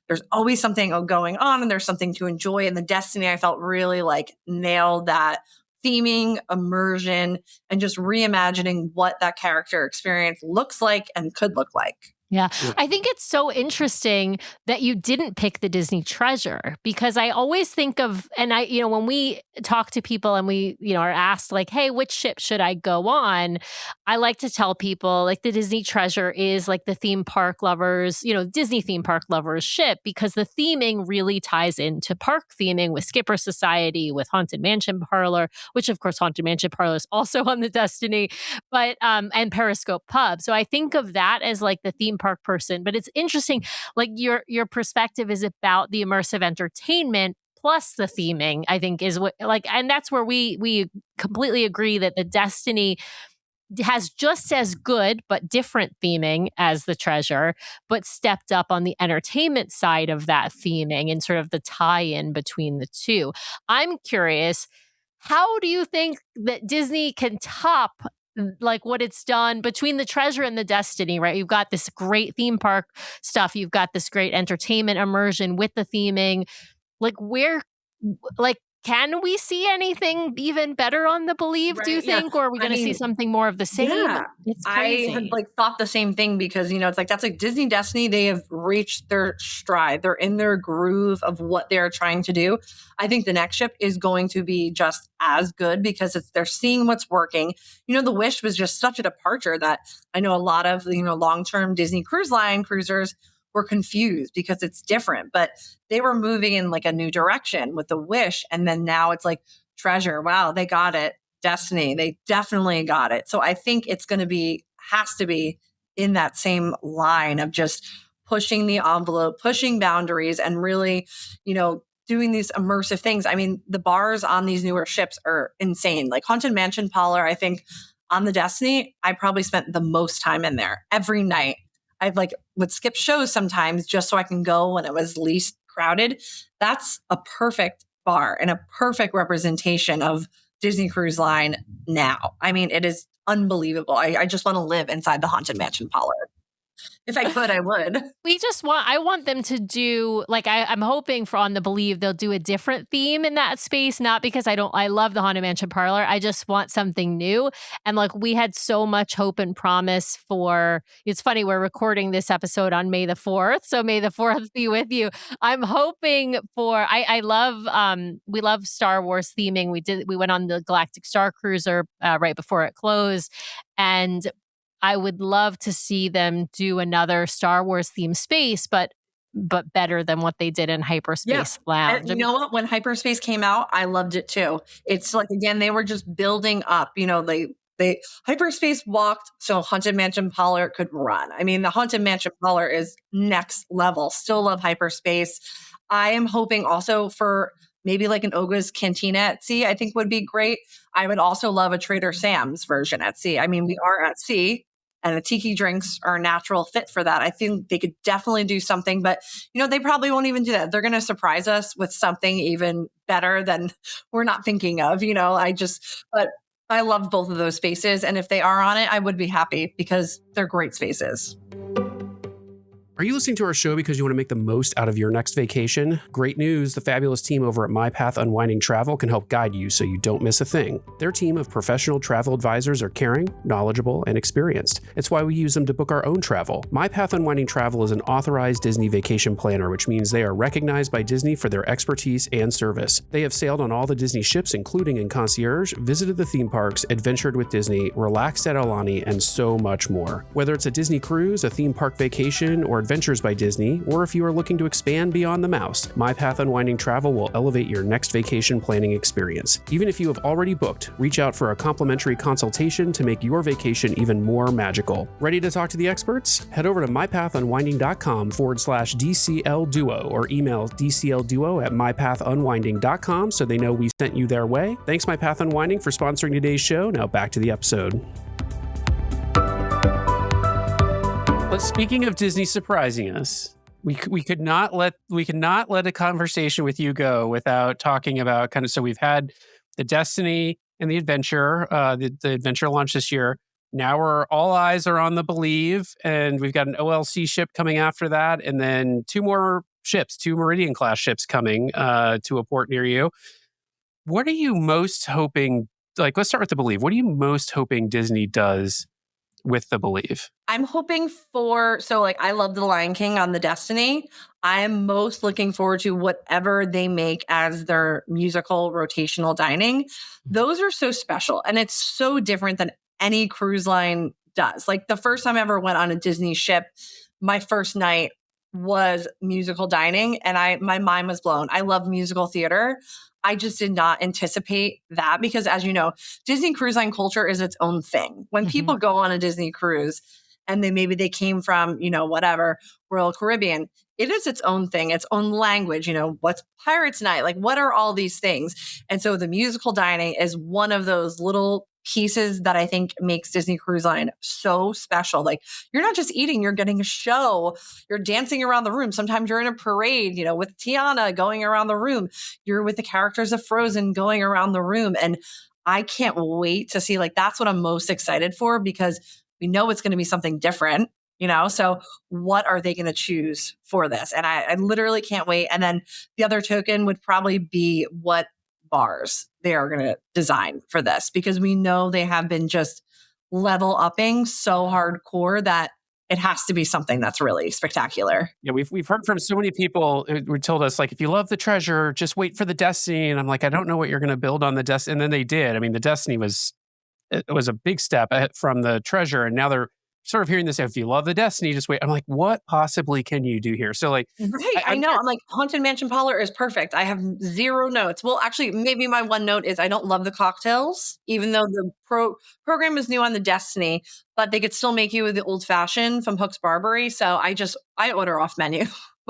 there's always something going on and there's something to enjoy. And the Destiny, I felt really like nailed that theming, immersion, and just reimagining what that character experience looks like and could look like. Yeah. I think it's so interesting that you didn't pick the Disney Treasure because I always think of, and I, you know, when we talk to people and we, you know, are asked like, hey, which ship should I go on? I like to tell people like the Disney Treasure is like the theme park lovers, you know, Disney theme park lovers ship because the theming really ties into park theming with Skipper Society, with Haunted Mansion Parlor, which of course Haunted Mansion Parlor is also on the Destiny, but, and Periscope Pub. So I think of that as like the theme park person, but it's interesting, like your perspective is about the immersive entertainment plus the theming, I think is what like, and that's where we completely agree that the Destiny has just as good but different theming as the Treasure, but stepped up on the entertainment side of that theming and sort of the tie-in between the two. I'm curious, how do you think that Disney can top like what it's done between the Treasure and the Destiny, right? You've got this great theme park stuff. You've got this great entertainment immersion with the theming. Can we see anything even better on the Believe, do you think? Or are we going to see something more of the same? Yeah, it's crazy. I had like thought the same thing because, you know, it's like, that's like Disney Destiny. They have reached their stride. They're in their groove of what they're trying to do. I think the next ship is going to be just as good because they're seeing what's working. You know, the Wish was just such a departure that I know a lot of, you know, long-term Disney Cruise Line cruisers were confused because it's different, but they were moving in like a new direction with the Wish. And then now it's like Treasure. Wow, they got it. Destiny, they definitely got it. So I think it's going to has to be in that same line of just pushing the envelope, pushing boundaries, and really, you know, doing these immersive things. I mean, the bars on these newer ships are insane. Like Haunted Mansion Parlor, I think on the Destiny, I probably spent the most time in there every night. I like would skip shows sometimes just so I can go when it was least crowded. That's a perfect bar and a perfect representation of Disney Cruise Line now. I mean, it is unbelievable. I just want to live inside the Haunted Mansion Palo. If I could, I would. I want them to do, like, I'm hoping for On the Believe, they'll do a different theme in that space, not because I love the Haunted Mansion Parlor. I just want something new. And like, we had so much hope and promise it's funny, we're recording this episode on May the 4th. So May the 4th be with you. I'm hoping we love Star Wars theming. We went on the Galactic Star Cruiser right before it closed. And I would love to see them do another Star Wars themed space, but better than what they did in Hyperspace Lounge. And you know what? When Hyperspace came out, I loved it too. It's like, again, they were just building up. They Hyperspace walked so Haunted Mansion Parlor could run. I mean, the Haunted Mansion Parlor is next level. Still love Hyperspace. I am hoping also for maybe like an Oga's Cantina at sea, I think would be great. I would also love a Trader Sam's version at sea. I mean, we are at sea and the tiki drinks are a natural fit for that. I think they could definitely do something, but they probably won't even do that. They're going to surprise us with something even better than we're not thinking of, but I love both of those spaces. And if they are on it, I would be happy because they're great spaces. Are you listening to our show because you want to make the most out of your next vacation? Great news, the fabulous team over at My Path Unwinding Travel can help guide you so you don't miss a thing. Their team of professional travel advisors are caring, knowledgeable, and experienced. It's why we use them to book our own travel. My Path Unwinding Travel is an authorized Disney vacation planner, which means they are recognized by Disney for their expertise and service. They have sailed on all the Disney ships, including in concierge, visited the theme parks, adventured with Disney, relaxed at Aulani, and so much more. Whether it's a Disney cruise, a theme park vacation, or Adventures by Disney, or if you are looking to expand beyond the mouse, My Path Unwinding Travel will elevate your next vacation planning experience. Even if you have already booked, reach out for a complimentary consultation to make your vacation even more magical. Ready to talk to the experts? Head over to mypathunwinding.com/DCL Duo or email dclduo@mypathunwinding.com so they know we sent you their way. Thanks, My Path Unwinding, for sponsoring today's show. Now back to the episode. But speaking of Disney surprising us, we could not let a conversation with you go without talking about so we've had the Destiny and the Adventure, the Adventure launch this year. Now all eyes are on the Believe, and we've got an OLC ship coming after that, and then two Meridian class ships coming to a port near you. What are you most hoping? Let's start with the Believe. What are you most hoping Disney does with the Believe? I'm hoping I love the Lion King on the Destiny. I am most looking forward to whatever they make as their musical rotational dining. Those are so special and it's so different than any cruise line does. Like the first time I ever went on a Disney ship, my first night was musical dining and my mind was blown. I love musical theater. I just did not anticipate that because, as you know, Disney Cruise Line culture is its own thing. When people go on a Disney cruise and they came from, whatever, Royal Caribbean, it is its own thing, its own language. What's Pirates Night? Like, what are all these things? And so the musical dining is one of those little pieces that I think makes Disney Cruise Line so special. Like, you're not just eating, you're getting a show, you're dancing around the room. Sometimes you're in a parade, with Tiana going around the room. You're with the characters of Frozen going around the room. And I can't wait to see, that's what I'm most excited for because we know it's going to be something different, so what are they going to choose for this? And I literally can't wait. And then the other token would probably be what bars they are going to design for this because we know they have been just level upping so hardcore that it has to be something that's really spectacular. Yeah, we've heard from so many people who told us if you love the Treasure, just wait for the Destiny. And I'm like, I don't know what you're going to build on the Destiny. And then they did. I mean, the Destiny was a big step from the Treasure, and now they're sort of hearing this. If you love the Destiny, just wait. I'm like, what possibly can you do here? So right. I know. I'm like, Haunted Mansion Parlor is perfect. I have zero notes. Well, actually, maybe my one note is I don't love the cocktails, even though the program is new on the Destiny, but they could still make you the old fashioned from Hook's Barbary. So I order off menu.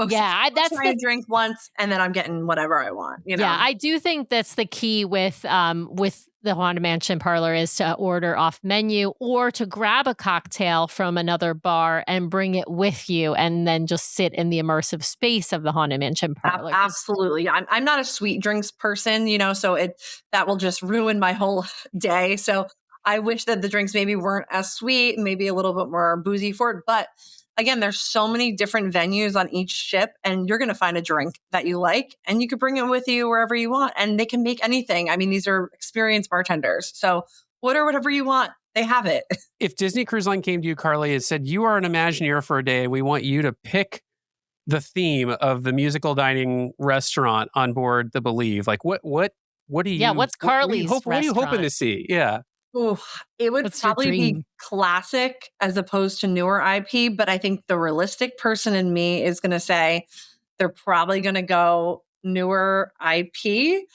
Yeah, that's I drink once and then I'm getting whatever I want. Yeah, I do think that's the key with the the Haunted Mansion parlor is to order off menu or to grab a cocktail from another bar and bring it with you and then just sit in the immersive space of the Haunted Mansion parlor. Absolutely. I'm not a sweet drinks person, so that will just ruin my whole day. So I wish that the drinks maybe weren't as sweet, maybe a little bit more boozy for it. But again, there's so many different venues on each ship, and you're going to find a drink that you like, and you could bring it with you wherever you want. And they can make anything. I mean, these are experienced bartenders. So order whatever you want. They have it. If Disney Cruise Line came to you, Carly, and said, you are an Imagineer for a day, we want you to pick the theme of the musical dining restaurant on board the Believe. Like, what do you? Yeah, what's Carly's what are you hoping to restaurant? see? Yeah. Ooh, it would What's your probably be dream? classic as opposed to newer IP, but I think the realistic person in me is going to say they're probably going to go newer IP.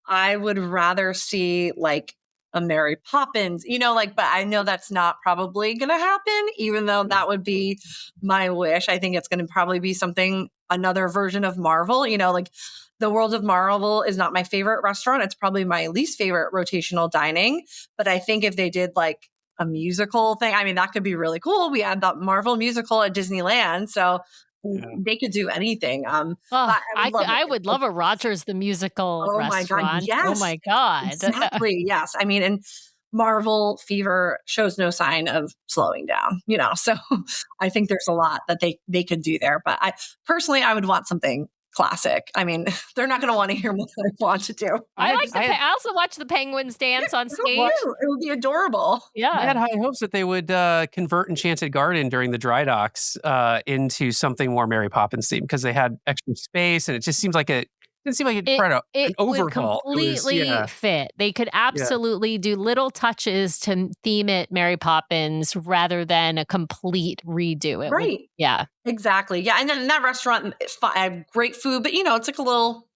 I would rather see like a Mary Poppins, but I know that's not probably going to happen, even though that would be my wish. I think it's going to probably be another version of Marvel, like the World of Marvel is not my favorite restaurant. It's probably my least favorite rotational dining. But I think if they did like a musical thing, I mean, that could be really cool. We had the Marvel musical at Disneyland. So they could do anything. I would love a Rogers the Musical restaurant. My God, yes. Oh my God. Exactly. Yes. I mean, and Marvel fever shows no sign of slowing down, so I think there's a lot that they could do there. But I would want something classic. I mean, they're not going to want to hear what I want to do. I also watch the penguins dance on stage. It would be adorable. Yeah. I had high hopes that they would convert Enchanted Garden during the dry docks into something more Mary Poppins themed because they had extra space and it just seems like it didn't seem like it required an overhaul. Would completely fit. They could absolutely do little touches to theme it Mary Poppins rather than a complete redo. Right. Yeah. Exactly. Yeah. And then that restaurant, I have great food, but it's like a little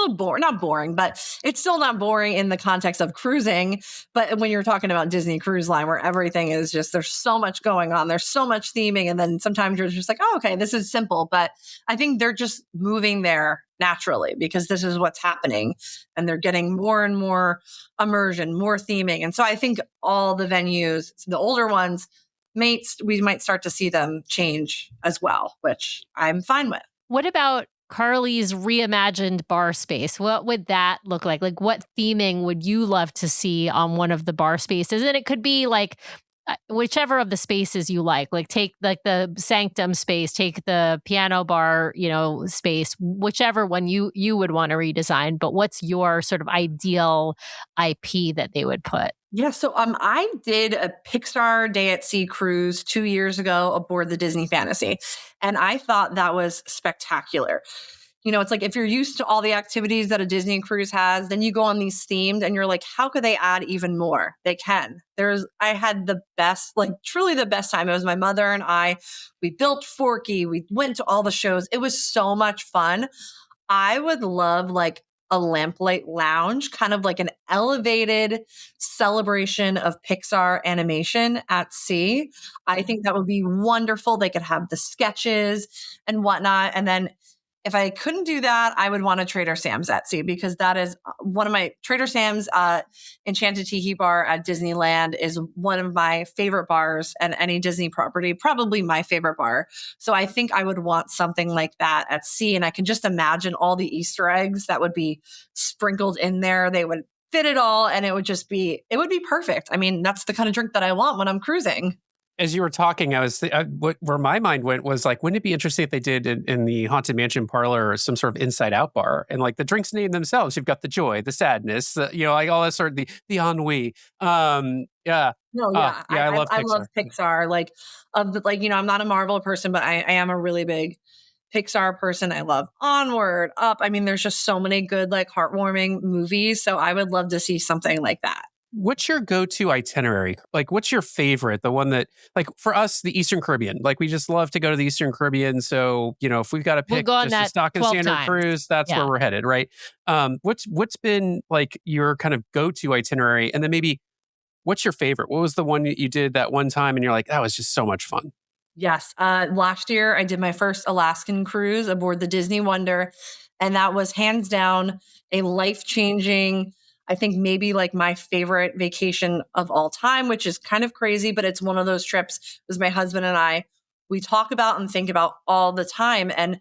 boring, not boring, but it's still not boring in the context of cruising. But when you're talking about Disney Cruise Line, where everything is just, there's so much going on, there's so much theming. And then sometimes you're just like, oh, okay, this is simple. But I think they're just moving there naturally because this is what's happening. And they're getting more and more immersion, more theming. And so I think all the venues, the older ones, we might start to see them change as well, which I'm fine with. What about Carly's reimagined bar space? What would that look like? Like, what theming would you love to see on one of the bar spaces? And it could be like whichever of the spaces you like take like the sanctum space, take the piano bar, space, whichever one you would want to redesign. But what's your sort of ideal IP that they would put? Yeah, so I did a Pixar Day at Sea cruise 2 years ago aboard the Disney Fantasy, and I thought that was spectacular. It's like if you're used to all the activities that a Disney cruise has, then you go on these themed and you're like, how could they add even more? They can. I had the best, like truly the best time. It was my mother and I. We built Forky. We went to all the shows. It was so much fun. I would love like a lamplight lounge, kind of like an elevated celebration of Pixar animation at sea. I think that would be wonderful. They could have the sketches and whatnot. And then if I couldn't do that, I would want a Trader Sam's at sea because that is one of my Trader Sam's Enchanted Tiki Bar at Disneyland is one of my favorite bars at any Disney property, probably my favorite bar. So I think I would want something like that at sea. And I can just imagine all the Easter eggs that would be sprinkled in there. They would fit it all and it would be perfect. I mean, that's the kind of drink that I want when I'm cruising. As you were talking, where my mind went was like, wouldn't it be interesting if they did in the Haunted Mansion parlor some sort of inside out bar and like the drinks name themselves? You've got the joy, the sadness, like all that sort of the ennui. Yeah. No, yeah. I love Pixar. Like I'm not a Marvel person, but I am a really big Pixar person. I love Onward, Up. I mean, there's just so many good, like heartwarming movies. So I would love to see something like that. What's your go-to itinerary? Like, what's your favorite? The one that, like, for us, the Eastern Caribbean. Like, we just love to go to the Eastern Caribbean. So, if we've got to pick just a stock and standard cruise, that's where we're headed, right? What's been like your kind of go-to itinerary? And then maybe, what's your favorite? What was the one that you did that one time and you're like, that was just so much fun? Yes. Last year, I did my first Alaskan cruise aboard the Disney Wonder, and that was hands down a life-changing. I think maybe like my favorite vacation of all time, which is kind of crazy, but it's one of those trips was my husband and I, we talk about and think about all the time. And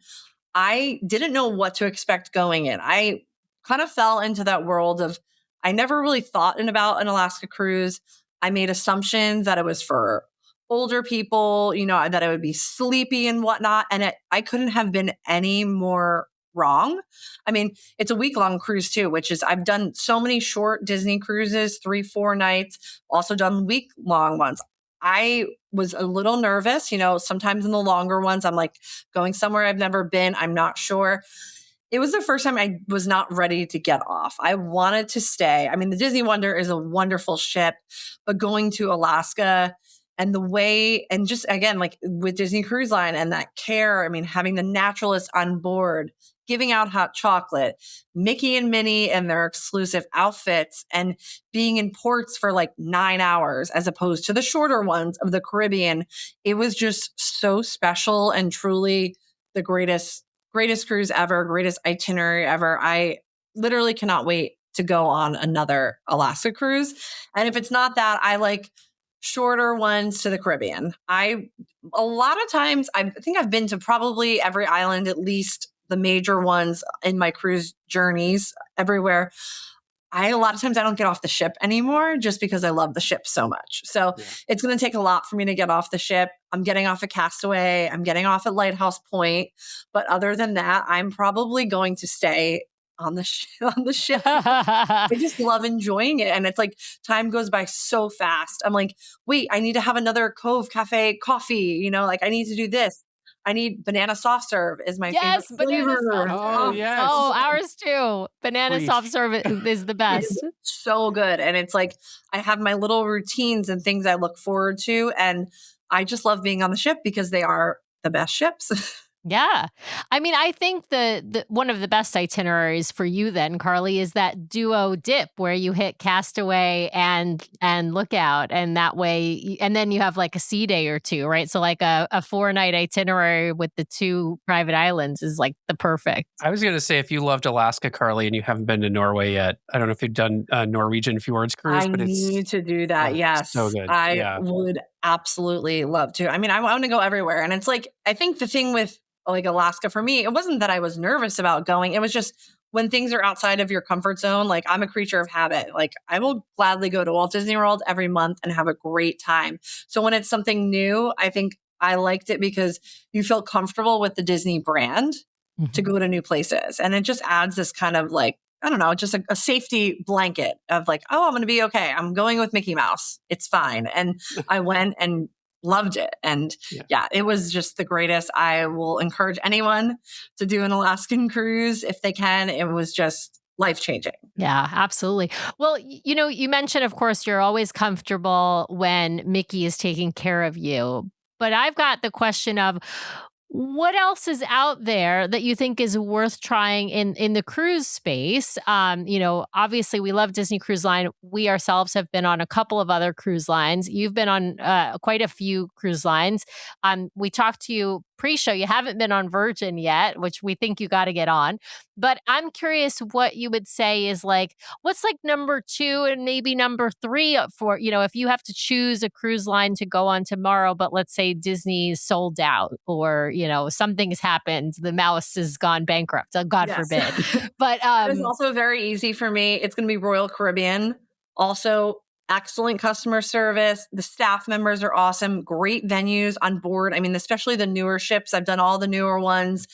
I didn't know what to expect going in. I kind of fell into that world of, I never really thought about an Alaska cruise. I made assumptions that it was for older people, that it would be sleepy and whatnot. And I couldn't have been any more wrong. I mean, it's a week-long cruise too, which is, I've done so many short Disney cruises, 3-4 nights, also done week-long ones. I was a little nervous, sometimes in the longer ones, I'm like going somewhere I've never been. I'm not sure. It was the first time I was not ready to get off. I wanted to stay. I mean, the Disney Wonder is a wonderful ship, but going to Alaska and the way, and just again, like with Disney Cruise Line and that care, I mean, having the naturalists on board, giving out hot chocolate, Mickey and Minnie and their exclusive outfits, and being in ports for like 9 hours as opposed to the shorter ones of the Caribbean. It was just so special and truly the greatest cruise ever, greatest itinerary ever. I literally cannot wait to go on another Alaska cruise. And if it's not that, I like shorter ones to the Caribbean. A lot of times, I think I've been to probably every island, at least the major ones in my cruise journeys everywhere. A lot of times I don't get off the ship anymore just because I love the ship so much. So It's going to take a lot for me to get off the ship. I'm getting off at Castaway. I'm getting off at Lighthouse Point. But other than that, I'm probably going to stay on the ship. I just love enjoying it. And it's like time goes by so fast. I'm like, wait, I need to have another Cove Cafe coffee. Like I need to do this. I need banana soft serve is my favorite flavor. Oh, yes. Oh, ours too. Banana Preach. soft serve is the best. So good. And it's like, I have my little routines and things I look forward to. And I just love being on the ship because they are the best ships. Yeah. I mean, I think the one of the best itineraries for you then, Carly, is that duo dip where you hit Castaway and Lookout, and that way, and then you have like a sea day or two, right? So like a 4-night itinerary with the 2 private islands is like the perfect. I was going to say, if you loved Alaska, Carly, and you haven't been to Norway yet, I don't know if you've done Norwegian Fjords cruise, I but it's need to do that. Yes. so good. I would absolutely love to. I mean, I want to go everywhere. And it's like, I think the thing with like Alaska for me, it wasn't that I was nervous about going. It was just when things are outside of your comfort zone, like I'm a creature of habit. Like I will gladly go to Walt Disney World every month and have a great time. So when it's something new, I think I liked it because you feel comfortable with the Disney brand to go to new places. And it just adds this kind of like, I don't know, just a safety blanket of like, oh, I'm going to be okay. I'm going with Mickey Mouse. It's fine. And I went and loved it. And it was just the greatest. I will encourage anyone to do an Alaskan cruise if they can. It was just life-changing. Yeah, absolutely. Well, you mentioned, of course, you're always comfortable when Mickey is taking care of you. But I've got the question of, what else is out there that you think is worth trying in the cruise space? Obviously we love Disney Cruise Line. We ourselves have been on a couple of other cruise lines. You've been on quite a few cruise lines. We talked to you pre-show. You haven't been on Virgin yet, which we think you got to get on. But I'm curious what you would say is like, what's like number 2 and maybe number 3 for, if you have to choose a cruise line to go on tomorrow, but let's say Disney's sold out or, something's happened, the mouse has gone bankrupt, God forbid. But it's also very easy for me. It's going to be Royal Caribbean. Also, excellent customer service. The staff members are awesome. Great venues on board. I mean, especially the newer ships. I've done all the newer ones.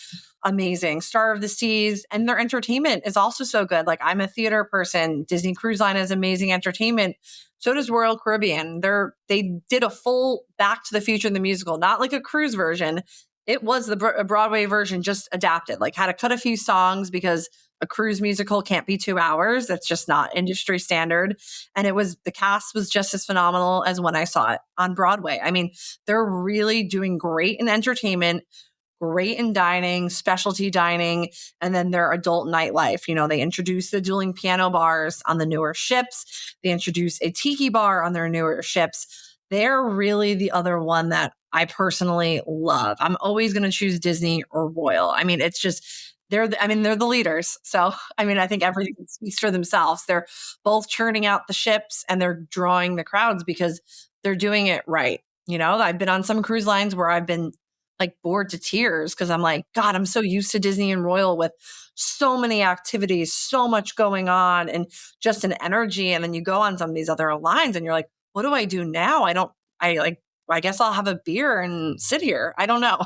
Amazing. Star of the Seas. And their entertainment is also so good. Like I'm a theater person. Disney Cruise Line has amazing entertainment. So does Royal Caribbean. They did a full Back to the Future the musical, not like a cruise version. It was the Broadway version just adapted, like had to cut a few songs because a cruise musical can't be 2 hours. That's just not industry standard. And the cast was just as phenomenal as when I saw it on Broadway. I mean, they're really doing great in entertainment, great in dining, specialty dining, and then their adult nightlife. They introduce the dueling piano bars on the newer ships. They introduce a tiki bar on their newer ships. They're really the other one that I personally love. I'm always going to choose Disney or Royal. I mean, it's just, they're the leaders. So, I mean, I think everything speaks for themselves. They're both churning out the ships and they're drawing the crowds because they're doing it right. I've been on some cruise lines where I've been like bored to tears because I'm like, God, I'm so used to Disney and Royal with so many activities, so much going on and just an energy. And then you go on some of these other lines and you're like, what do I do now? I guess I'll have a beer and sit here. I don't know.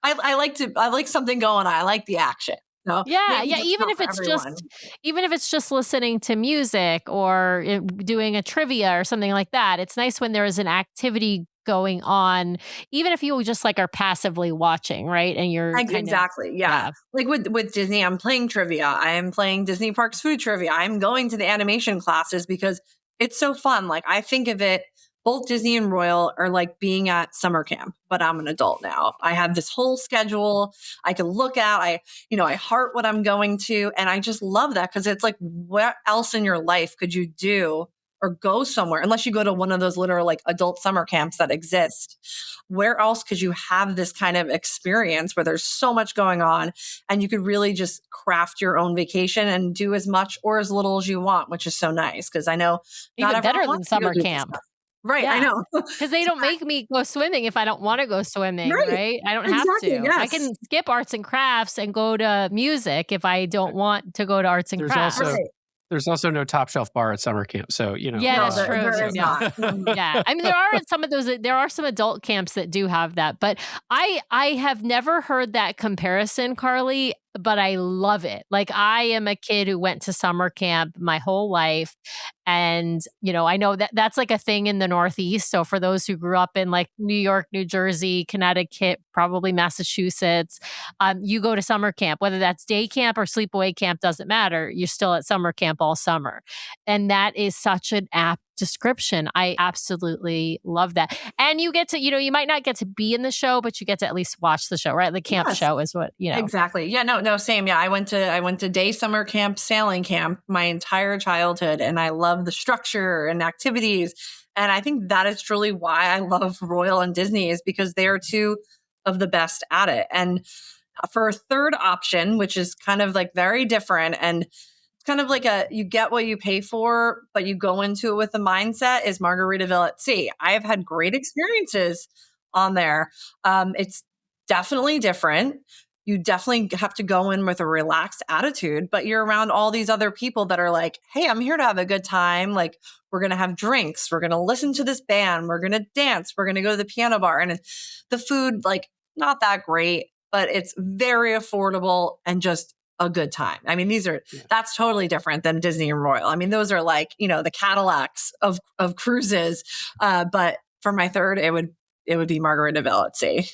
I like something going on. I like the action. No, Yeah, maybe yeah. that's not for everyone. Even if it's just listening to music or doing a trivia or something like that, it's nice when there is an activity going on, even if you just like are passively watching, right? And you're kind of Exactly. Yeah. Like with Disney, I'm playing trivia. I am playing Disney Parks food trivia. I'm going to the animation classes because it's so fun. Like I think of it, both Disney and Royal are like being at summer camp, but I'm an adult now. I have this whole schedule I can look at. I heart what I'm going to. And I just love that because it's like, what else in your life could you do or go somewhere unless you go to one of those literal like adult summer camps that exist? Where else could you have this kind of experience where there's so much going on and you could really just craft your own vacation and do as much or as little as you want, which is so nice because I know not even everyone better than wants to go summer do this camp. stuff. Right, I Yeah. know. Because they don't make me go swimming if I don't want to go swimming, Right. right? I don't have Exactly, to. I yes. can skip arts and crafts and go to music if I don't want to go to arts and There's crafts. also Right. there's also no top shelf bar at summer camp, so Yeah, No, that's true. there is Yeah. not. Mhm. Yeah. I mean, there are some adult camps that do have that, but I have never heard that comparison, Carly, but I love it. Like I am a kid who went to summer camp my whole life. And, I know that that's like a thing in the Northeast. So for those who grew up in like New York, New Jersey, Connecticut, probably Massachusetts, you go to summer camp, whether that's day camp or sleepaway camp, doesn't matter. You're still at summer camp all summer. And that is such an apt description. I absolutely love that. And you get to, you might not get to be in the show, but you get to at least watch the show, right? The camp Yes. show is what, Exactly. Yeah, no, same. Yeah, I went to day summer camp, sailing camp my entire childhood, and I love the structure and activities. And I think that is truly why I love Royal and Disney is because they are two of the best at it. And for a third option, which is kind of like very different and it's kind of like you get what you pay for, but you go into it with the mindset is Margaritaville at Sea. I have had great experiences on there. It's definitely different. You definitely have to go in with a relaxed attitude, but you're around all these other people that are like, hey, I'm here to have a good time. Like, we're going to have drinks. We're going to listen to this band. We're going to dance. We're going to go to the piano bar. And the food, like, not that great, but it's very affordable and just a good time. I mean, that's totally different than Disney and Royal. I mean, those are like, the Cadillacs of cruises. But for my third, it would be Margaritaville at Sea.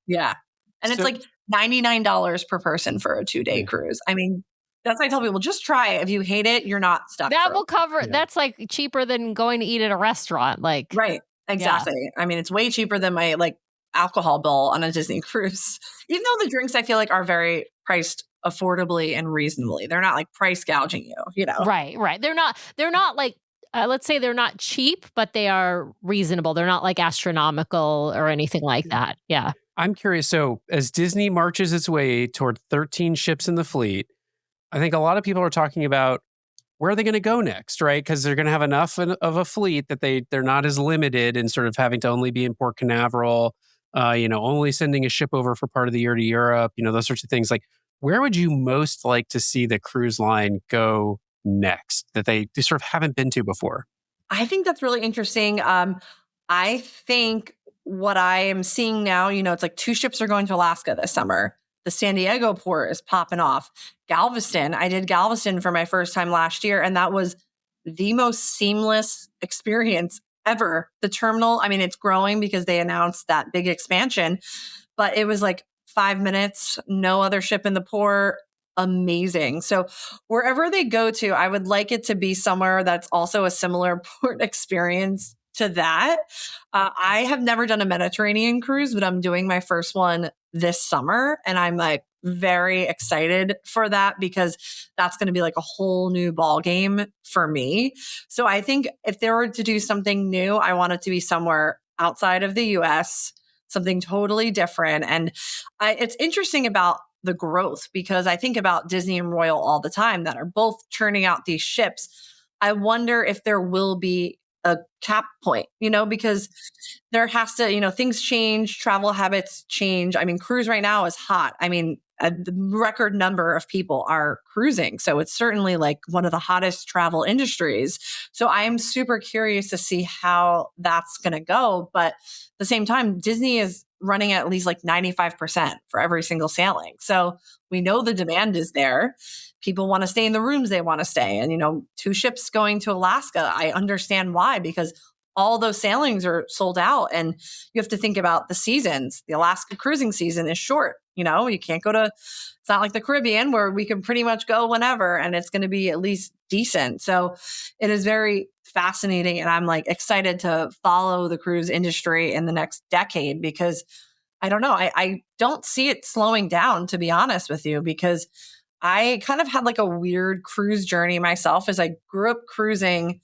Yeah. And it's like $99 per person for a 2-day cruise. I mean, that's why I tell people, just try it. If you hate it, you're not stuck. That will cover, that's like cheaper than going to eat at a restaurant. Like, right. Exactly. Yeah. I mean, it's way cheaper than my like alcohol bill on a Disney cruise. Even though the drinks I feel like are very priced affordably and reasonably. They're not like price gouging you, Right. They're not like, let's say they're not cheap, but they are reasonable. They're not like astronomical or anything like that. Yeah. I'm curious. So as Disney marches its way toward 13 ships in the fleet, I think a lot of people are talking about where are they going to go next, right? Because they're going to have enough of a fleet that they're not as limited in sort of having to only be in Port Canaveral, only sending a ship over for part of the year to Europe, those sorts of things. Like, where would you most like to see the cruise line go next that they sort of haven't been to before? I think that's really interesting. I think what I am seeing now, it's like 2 ships are going to Alaska this summer. The San Diego port is popping off. Galveston, I did Galveston for my first time last year, and that was the most seamless experience ever. The terminal, I mean, it's growing because they announced that big expansion, but it was like 5 minutes, no other ship in the port. Amazing. So wherever they go to, I would like it to be somewhere that's also a similar port experience to that. I have never done a Mediterranean cruise, but I'm doing my first one this summer. And I'm like very excited for that because that's going to be like a whole new ball game for me. So I think if they were to do something new, I want it to be somewhere outside of the US, something totally different. And it's interesting about the growth, because I think about Disney and Royal all the time that are both churning out these ships. I wonder if there will be a cap point, because there has to, things change, travel habits change. I mean, cruise right now is hot. I mean, the record number of people are cruising. So it's certainly like one of the hottest travel industries. So I am super curious to see how that's going to go. But at the same time, Disney is running at least like 95% for every single sailing. So we know the demand is there. People want to stay in the rooms they want to stay. And, 2 ships going to Alaska, I understand why, because all those sailings are sold out. And you have to think about the seasons. The Alaska cruising season is short. You can't go to, it's not like the Caribbean where we can pretty much go whenever and it's going to be at least decent. So it is very fascinating. And I'm like excited to follow the cruise industry in the next decade, because I don't know, I don't see it slowing down, to be honest with you, because I kind of had like a weird cruise journey myself as I grew up cruising.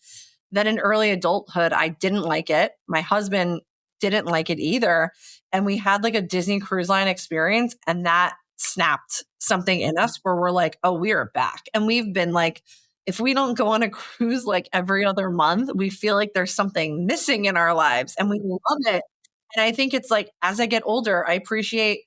Then in early adulthood, I didn't like it. My husband didn't like it either. And we had like a Disney Cruise Line experience, and that snapped something in us where we're like, oh, we are back. And we've been like, if we don't go on a cruise like every other month, we feel like there's something missing in our lives, and we love it. And I think it's like, as I get older, I appreciate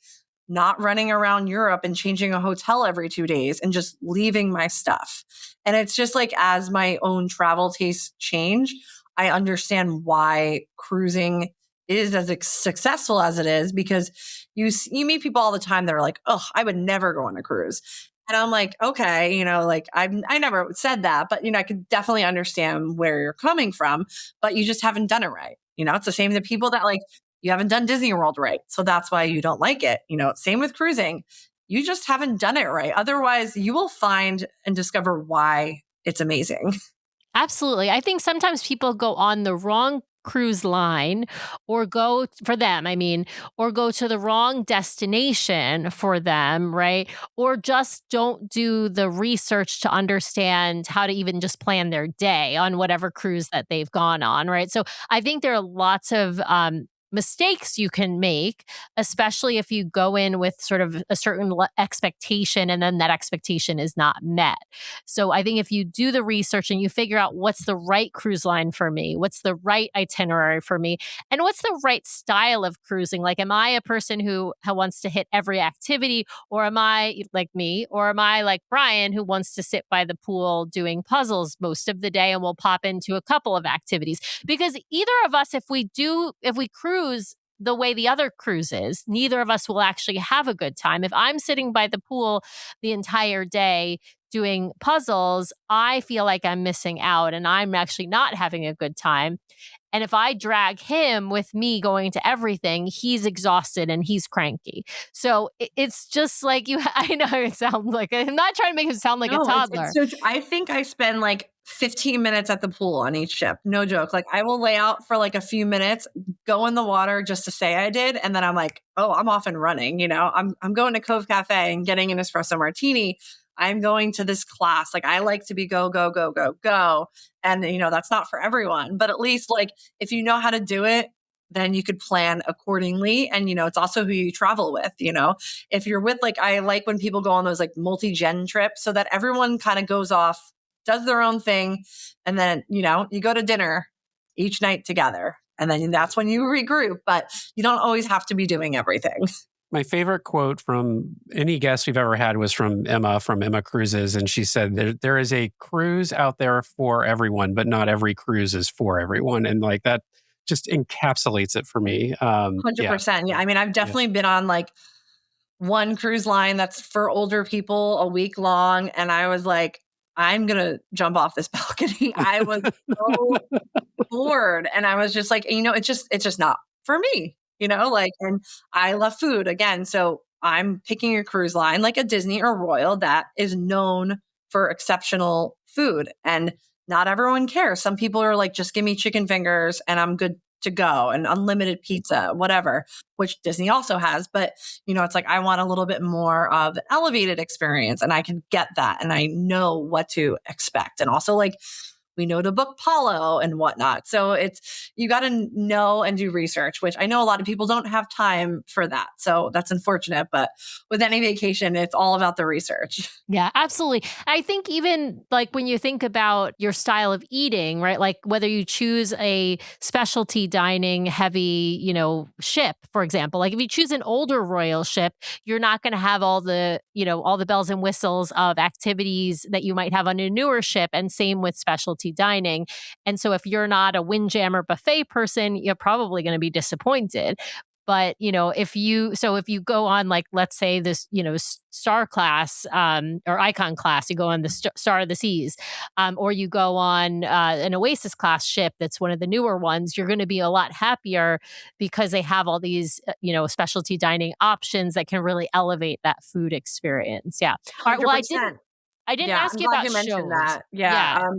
not running around Europe and changing a hotel every 2 days and just leaving my stuff. And it's just like, as my own travel tastes change, I understand why cruising is as successful as it is, because you meet people all the time that are like, oh, I would never go on a cruise. And I'm like, okay, like I never said that, but I could definitely understand where you're coming from, but you just haven't done it right. It's the same to people that like, you haven't done Disney World right. So that's why you don't like it. Same with cruising. You just haven't done it right. Otherwise, you will find and discover why it's amazing. Absolutely. I think sometimes people go on the wrong cruise line or go for them, or go to the wrong destination for them, right? Or just don't do the research to understand how to even just plan their day on whatever cruise that they've gone on, right? So I think there are lots of mistakes you can make, especially if you go in with sort of a certain expectation and then that expectation is not met. So I think if you do the research and you figure out what's the right cruise line for me, what's the right itinerary for me, and what's the right style of cruising, like, am I a person who wants to hit every activity, or am I like me, or am I like Brian, who wants to sit by the pool doing puzzles most of the day and will pop into a couple of activities? Because either of us, if we cruise the way the other cruises, neither of us will actually have a good time. If I'm sitting by the pool the entire day doing puzzles, I feel like I'm missing out and I'm actually not having a good time. And if I drag him with me going to everything, he's exhausted and he's cranky. So it's just like I know it sounds like, I'm not trying to make him sound like a toddler. I think I spend like 15 minutes at the pool on each ship. No joke. Like, I will lay out for like a few minutes, go in the water just to say I did. And then I'm like, oh, I'm off and running. I'm going to Cove Cafe and getting an espresso martini. I'm going to this class. Like, I like to be go, go, go, go, go. And, that's not for everyone, but at least like, if you know how to do it, then you could plan accordingly. And, it's also who you travel with, if you're with, like, I like when people go on those like multi-gen trips so that everyone kind of goes off, does their own thing. And then, you go to dinner each night together. And then that's when you regroup, but you don't always have to be doing everything. My favorite quote from any guest we've ever had was from Emma Cruises. And she said, there is a cruise out there for everyone, but not every cruise is for everyone. And like that just encapsulates it for me. 100%. Yeah. I mean, I've definitely been on like one cruise line that's for older people a week long. And I was like, I'm going to jump off this balcony. I was so bored. And I was just like, it's just not for me. And I love food again. So I'm picking a cruise line like a Disney or Royal that is known for exceptional food. And not everyone cares. Some people are like, just give me chicken fingers and I'm good to go, and unlimited pizza, whatever, which Disney also has. But, it's like, I want a little bit more of an elevated experience, and I can get that. And I know what to expect. And also, like, we know to book Palo and whatnot. So you got to know and do research, which I know a lot of people don't have time for that. So that's unfortunate. But with any vacation, it's all about the research. Yeah, absolutely. I think even like when you think about your style of eating, right? Like whether you choose a specialty dining heavy, ship, for example, like if you choose an older royal ship, you're not going to have all the, all the bells and whistles of activities that you might have on a newer ship. And same with specialty dining. And so if you're not a Windjammer buffet person, you're probably going to be disappointed. But, if you go on, like, let's say this, star class or icon class, you go on the Star of the Seas, or you go on an Oasis class ship that's one of the newer ones, you're going to be a lot happier because they have all these, specialty dining options that can really elevate that food experience. Yeah. All right. Well, I didn't Yeah, ask I'm you glad about you mentioned shows. that. Yeah.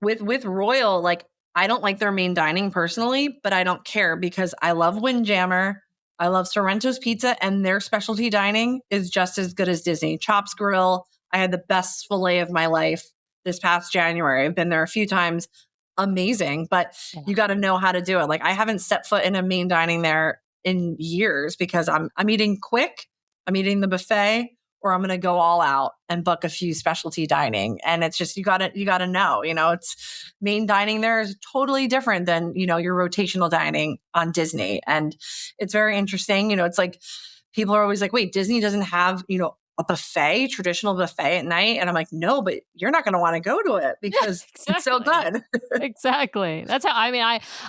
With Royal, like I don't like their main dining personally, but I don't care because I love Windjammer. I love Sorrento's Pizza, and their specialty dining is just as good as Disney. Chops Grill. I had the best filet of my life this past January. I've been there a few times. Amazing, but you got to know how to do it. Like I haven't set foot in a main dining there in years because I'm eating quick. I'm eating the buffet, or I'm going to go all out and book a few specialty dining. And it's just, you got to know, it's main dining there is totally different than, your rotational dining on Disney. And it's very interesting. It's like, people are always like, wait, Disney doesn't have, a buffet, traditional buffet at night. And I'm like, no, but you're not going to want to go to it because it's so good. Exactly. That's how,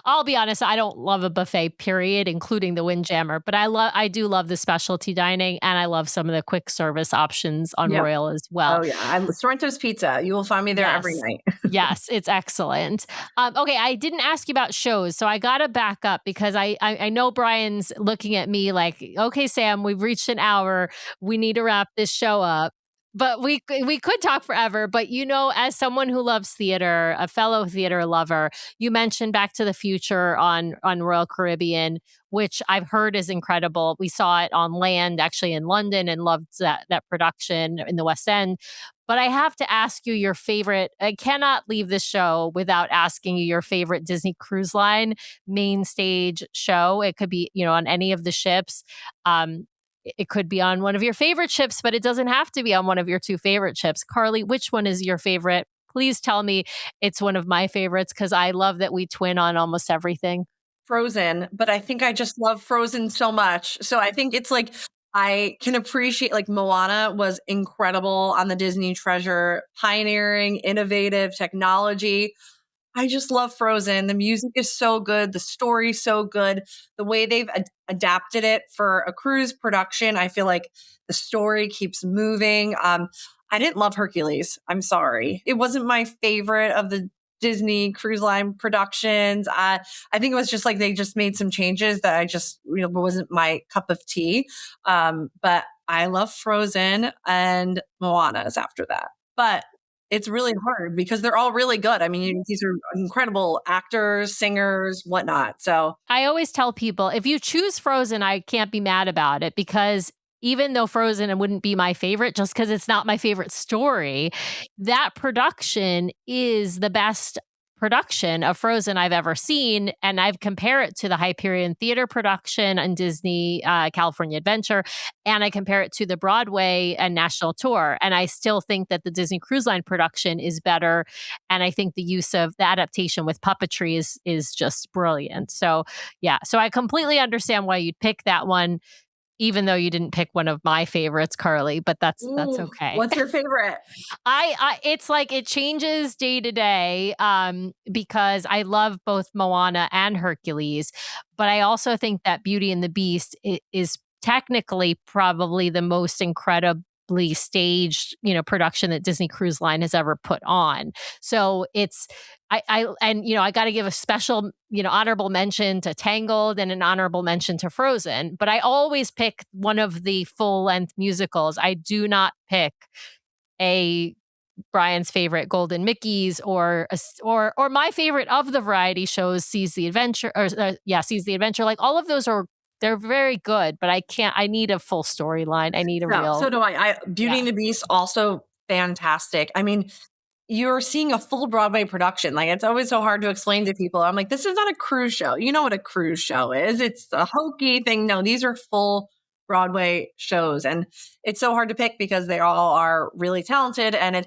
I'll be honest, I don't love a buffet period, including the Windjammer, but I do love the specialty dining, and I love some of the quick service options on Yep. Royal as well. Oh yeah. Sorrento's Pizza. You will find me there every night. Yes, it's excellent. Okay, I didn't ask you about shows, so I got to back up because I know Brian's looking at me like, okay, Sam, we've reached an hour. We need to wrap this show up. But we could talk forever. But as someone who loves theater, a fellow theater lover, you mentioned Back to the Future on Royal Caribbean, which I've heard is incredible. We saw it on land, actually in London, and loved that production in the West End. But I have to ask you your favorite. I cannot leave this show without asking you your favorite Disney Cruise Line main stage show. It could be, on any of the ships. It could be on one of your favorite ships, but it doesn't have to be on one of your two favorite ships. Carly, which one is your favorite? Please tell me it's one of my favorites because I love that we twin on almost everything. Frozen, but I think I just love Frozen so much. So I think it's like, I can appreciate, like Moana was incredible on the Disney Treasure, pioneering, innovative technology. I just love Frozen. The music is so good. The story's so good. The way they've adapted it for a cruise production, I feel like the story keeps moving. I didn't love Hercules. I'm sorry. It wasn't my favorite of the Disney Cruise Line productions. I think it was just like they just made some changes that I just wasn't my cup of tea. But I love Frozen, and Moana is after that. But it's really hard because they're all really good. I mean, these are incredible actors, singers, whatnot. So I always tell people, if you choose Frozen, I can't be mad about it because even though Frozen wouldn't be my favorite, just because it's not my favorite story, that production is the best production of Frozen I've ever seen. And I've compared it to the Hyperion Theater production and Disney California Adventure. And I compare it to the Broadway and National Tour. And I still think that the Disney Cruise Line production is better. And I think the use of the adaptation with puppetry is just brilliant. So yeah, so I completely understand why you'd pick that one, even though you didn't pick one of my favorites, Carly, but that's okay. What's your favorite? It's like it changes day to day because I love both Moana and Hercules, but I also think that Beauty and the Beast is technically probably the most incredibly staged, production that Disney Cruise Line has ever put on. So it's I got to give a special, honorable mention to Tangled and an honorable mention to Frozen, but I always pick one of the full-length musicals. I do not pick Brian's favorite Golden Mickey's or my favorite of the variety shows, Sees the Adventure. Like all of those they're very good, but I need a full storyline. I need a real. So do I. Beauty and the Beast also fantastic. I mean, you're seeing a full Broadway production. Like, it's always so hard to explain to people. I'm like, this is not a cruise show. You know what a cruise show is. It's a hokey thing. No, these are full Broadway shows. And it's so hard to pick because they all are really talented. And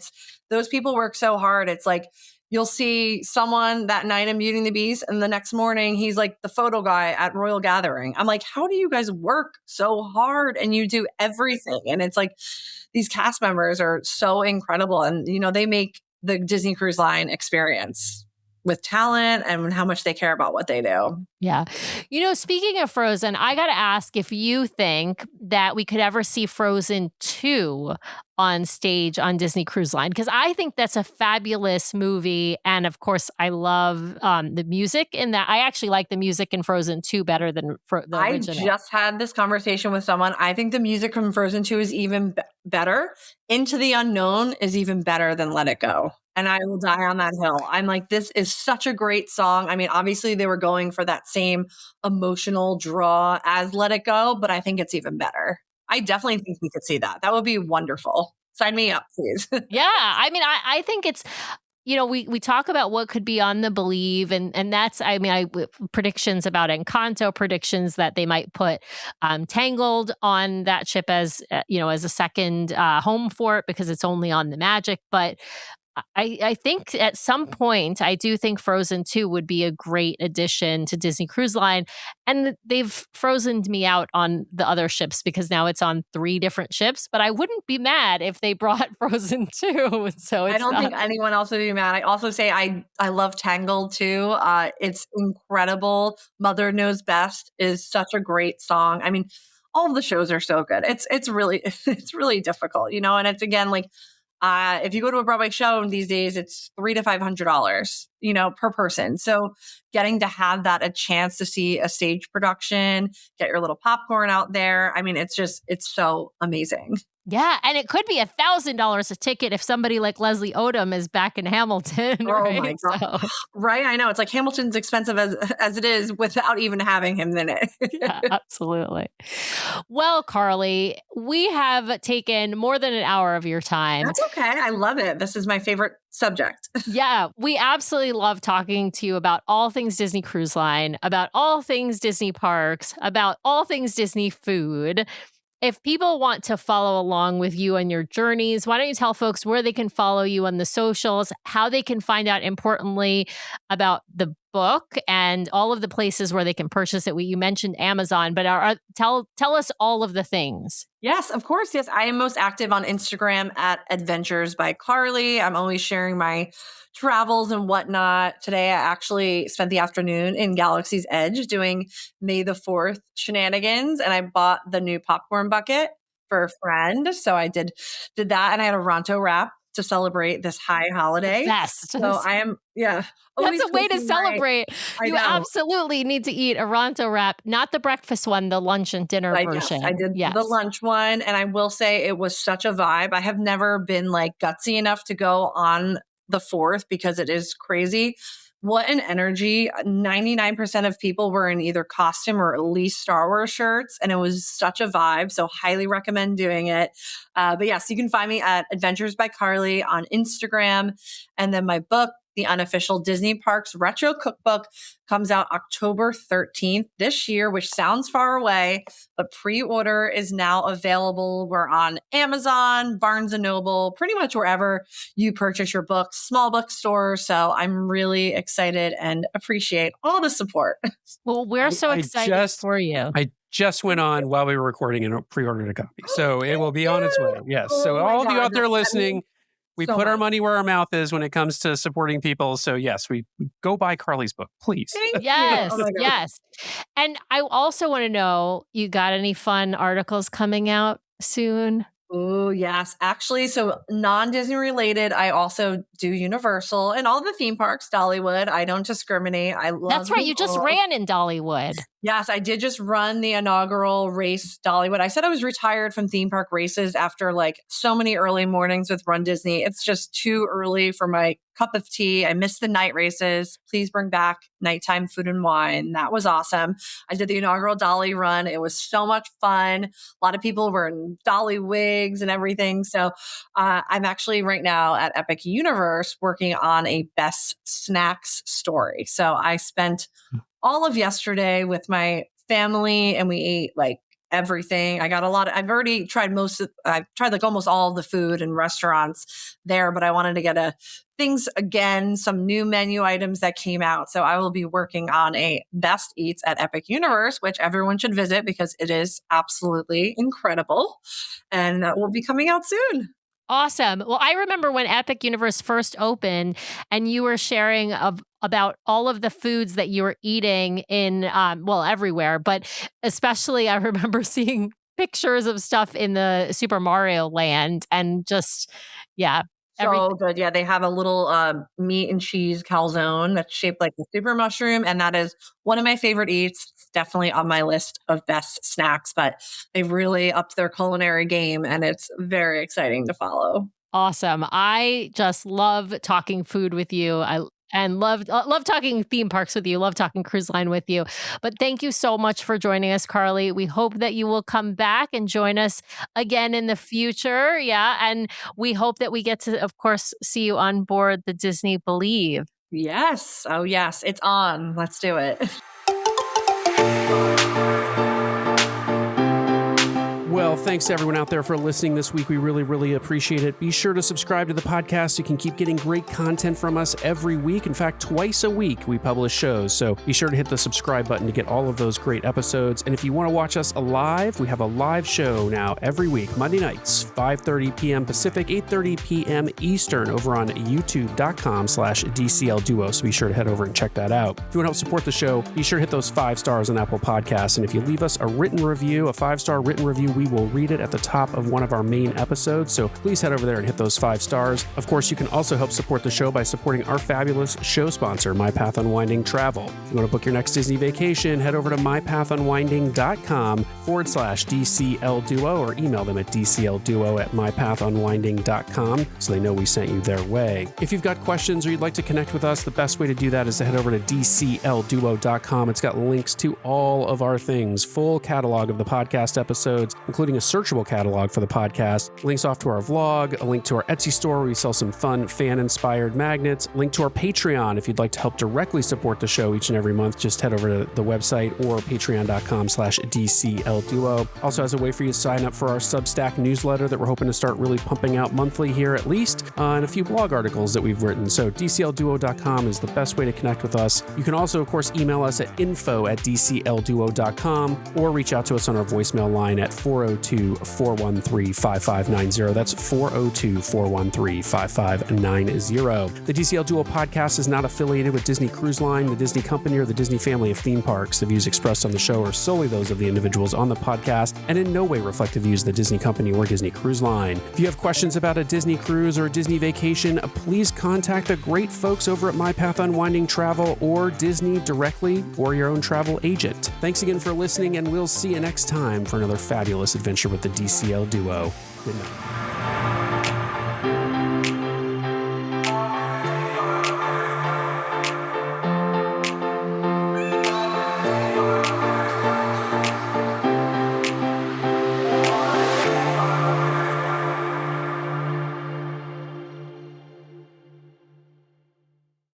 those people work so hard. It's like, you'll see someone that night in Beauty and the Beast, and the next morning he's like the photo guy at Royal Gathering. I'm like, how do you guys work so hard and you do everything? And it's like, these cast members are so incredible. And, they make the Disney Cruise Line experience with talent and how much they care about what they do. Yeah. Speaking of Frozen, I got to ask if you think that we could ever see Frozen 2 on stage on Disney Cruise Line, because I think that's a fabulous movie. And of course, I love the music in that. I actually like the music in Frozen 2 better than the original. I just had this conversation with someone. I think the music from Frozen 2 is even better. Into the Unknown is even better than Let It Go. And I will die on that hill. I'm like, this is such a great song. I mean, obviously they were going for that same emotional draw as Let It Go, but I think it's even better. I definitely think we could see that. That would be wonderful. Sign me up, please. Yeah. I mean, I think it's, we talk about what could be on the Believe, and that's, predictions about Encanto, predictions that they might put Tangled on that ship as, as a second home for it because it's only on the Magic. But I think at some point, I do think Frozen 2 would be a great addition to Disney Cruise Line. And they've frozened me out on the other ships because now it's on 3 different ships. But I wouldn't be mad if they brought Frozen 2. So I don't think anyone else would be mad. I also say I love Tangled too. It's incredible. Mother Knows Best is such a great song. I mean, all of the shows are so good. It's really difficult, and it's again like, if you go to a Broadway show these days, it's $300 to $500, per person. So getting to have a chance to see a stage production, get your little popcorn out there. I mean, it's so amazing. Yeah, and it could be $1,000 a ticket if somebody like Leslie Odom is back in Hamilton. Oh right? my God. Right? I know. It's like Hamilton's expensive as it is without even having him in it. Yeah, absolutely. Well, Carly, we have taken more than an hour of your time. That's okay. I love it. This is my favorite subject. Yeah, we absolutely love talking to you about all things Disney Cruise Line, about all things Disney parks, about all things Disney food. If people want to follow along with you on your journeys, why don't you tell folks where they can follow you on the socials, how they can find out, importantly, about the book and all of the places where they can purchase it. You mentioned Amazon, but tell us all of the things. Yes, of course. Yes, I am most active on Instagram at Adventures by Carly. I'm always sharing my travels and whatnot. Today, I actually spent the afternoon in Galaxy's Edge doing May the 4th shenanigans, and I bought the new popcorn bucket for a friend. So I did that, and I had a Ronto wrap to celebrate this high holiday. Best. So I am, yeah. That's a way to celebrate. You absolutely need to eat a Ronto wrap, not the breakfast one, the lunch and dinner version. I did the lunch one, and I will say it was such a vibe. I have never been like gutsy enough to go on the 4th because it is crazy. What an energy. 99% of people were in either costume or at least Star Wars shirts, and it was such a vibe. So highly recommend doing it. But yes, you can find me at Adventures by Carly on Instagram. And then my book, The Unofficial Disney Parks Retro Cookbook, comes out October 13th this year, which sounds far away, but pre-order is now available. We're on Amazon, Barnes & Noble, pretty much wherever you purchase your books, small bookstores. So I'm really excited and appreciate all the support. Well, we're so excited for you. I just went on while we were recording and pre-ordered a copy. So it will be on its way. Yes. So all of you out there listening, we put our money where our mouth is when it comes to supporting people. So yes, we go buy Carly's book, please. Yes, yes. And I also want to know, you got any fun articles coming out soon? Oh, yes. Actually, so non-Disney related, I also do Universal and all the theme parks, Dollywood. I don't discriminate. I love That's right. You just ran in Dollywood. Yes, I did just run the inaugural race, Dollywood. I said I was retired from theme park races after like so many early mornings with Run Disney. It's just too early for my cup of tea. I missed the night races. Please bring back nighttime food and wine. That was awesome. I did the inaugural Dolly run. It was so much fun. A lot of people were in Dolly wigs and everything. So I'm actually right now at Epic Universe working on a best snacks story. So I spent all of yesterday with my family and we ate like everything. I've already tried I've tried like almost all of the food in restaurants there, but I wanted to get things again, some new menu items that came out. So I will be working on a best eats at Epic Universe, which everyone should visit because it is absolutely incredible. And that will be coming out soon. Awesome. Well, I remember when Epic Universe first opened and you were sharing about all of the foods that you were eating in, everywhere, but especially I remember seeing pictures of stuff in the Super Mario Land and just, yeah. So good. Yeah, they have a little meat and cheese calzone that's shaped like a super mushroom. And that is one of my favorite eats. It's definitely on my list of best snacks, but they've really upped their culinary game and it's very exciting to follow. Awesome. I just love talking food with you. And love talking theme parks with you. Love talking cruise line with you. But thank you so much for joining us, Carly. We hope that you will come back and join us again in the future. Yeah. And we hope that we get to, of course, see you on board the Disney Believe. Yes. Oh, yes. It's on. Let's do it. Well, thanks to everyone out there for listening this week. We really, really appreciate it. Be sure to subscribe to the podcast so you can keep getting great content from us every week. In fact, twice a week we publish shows. So be sure to hit the subscribe button to get all of those great episodes. And if you want to watch us live, we have a live show now every week, Monday nights, 5:30 p.m. Pacific, 8:30 p.m. Eastern over on youtube.com/DCL Duo. So be sure to head over and check that out. If you want to help support the show, be sure to hit those 5 stars on Apple Podcasts. And if you leave us a written review, a 5-star written review, we will read it at the top of one of our main episodes, so please head over there and hit those 5 stars. Of course, you can also help support the show by supporting our fabulous show sponsor, My Path Unwinding Travel. If you want to book your next Disney vacation, head over to mypathunwinding.com/DCL Duo or email them at dclduo@mypathunwinding.com so they know we sent you their way. If you've got questions or you'd like to connect with us, the best way to do that is to head over to dclduo.com. It's got links to all of our things, full catalog of the podcast episodes, including a searchable catalog for the podcast, links off to our vlog, a link to our Etsy store where we sell some fun fan-inspired magnets, link to our Patreon if you'd like to help directly support the show each and every month. Just head over to the website or patreon.com/DCLDuo. Also has a way for you to sign up for our Substack newsletter that we're hoping to start really pumping out monthly here at least, and a few blog articles that we've written. So DCLDuo.com is the best way to connect with us. You can also, of course, email us at info@DCLDuo.com or reach out to us on our voicemail line at 402-413-5590. That's 402-413-5590. The DCL Duo podcast is not affiliated with Disney Cruise Line, the Disney Company, or the Disney family of theme parks. The views expressed on the show are solely those of the individuals on the podcast and in no way reflect the views of the Disney Company or Disney Cruise Line. If you have questions about a Disney cruise or a Disney vacation, please contact the great folks over at My Path Unwinding Travel or Disney directly or your own travel agent. Thanks again for listening, and we'll see you next time for another fabulous adventure with the DCL Duo. Good night.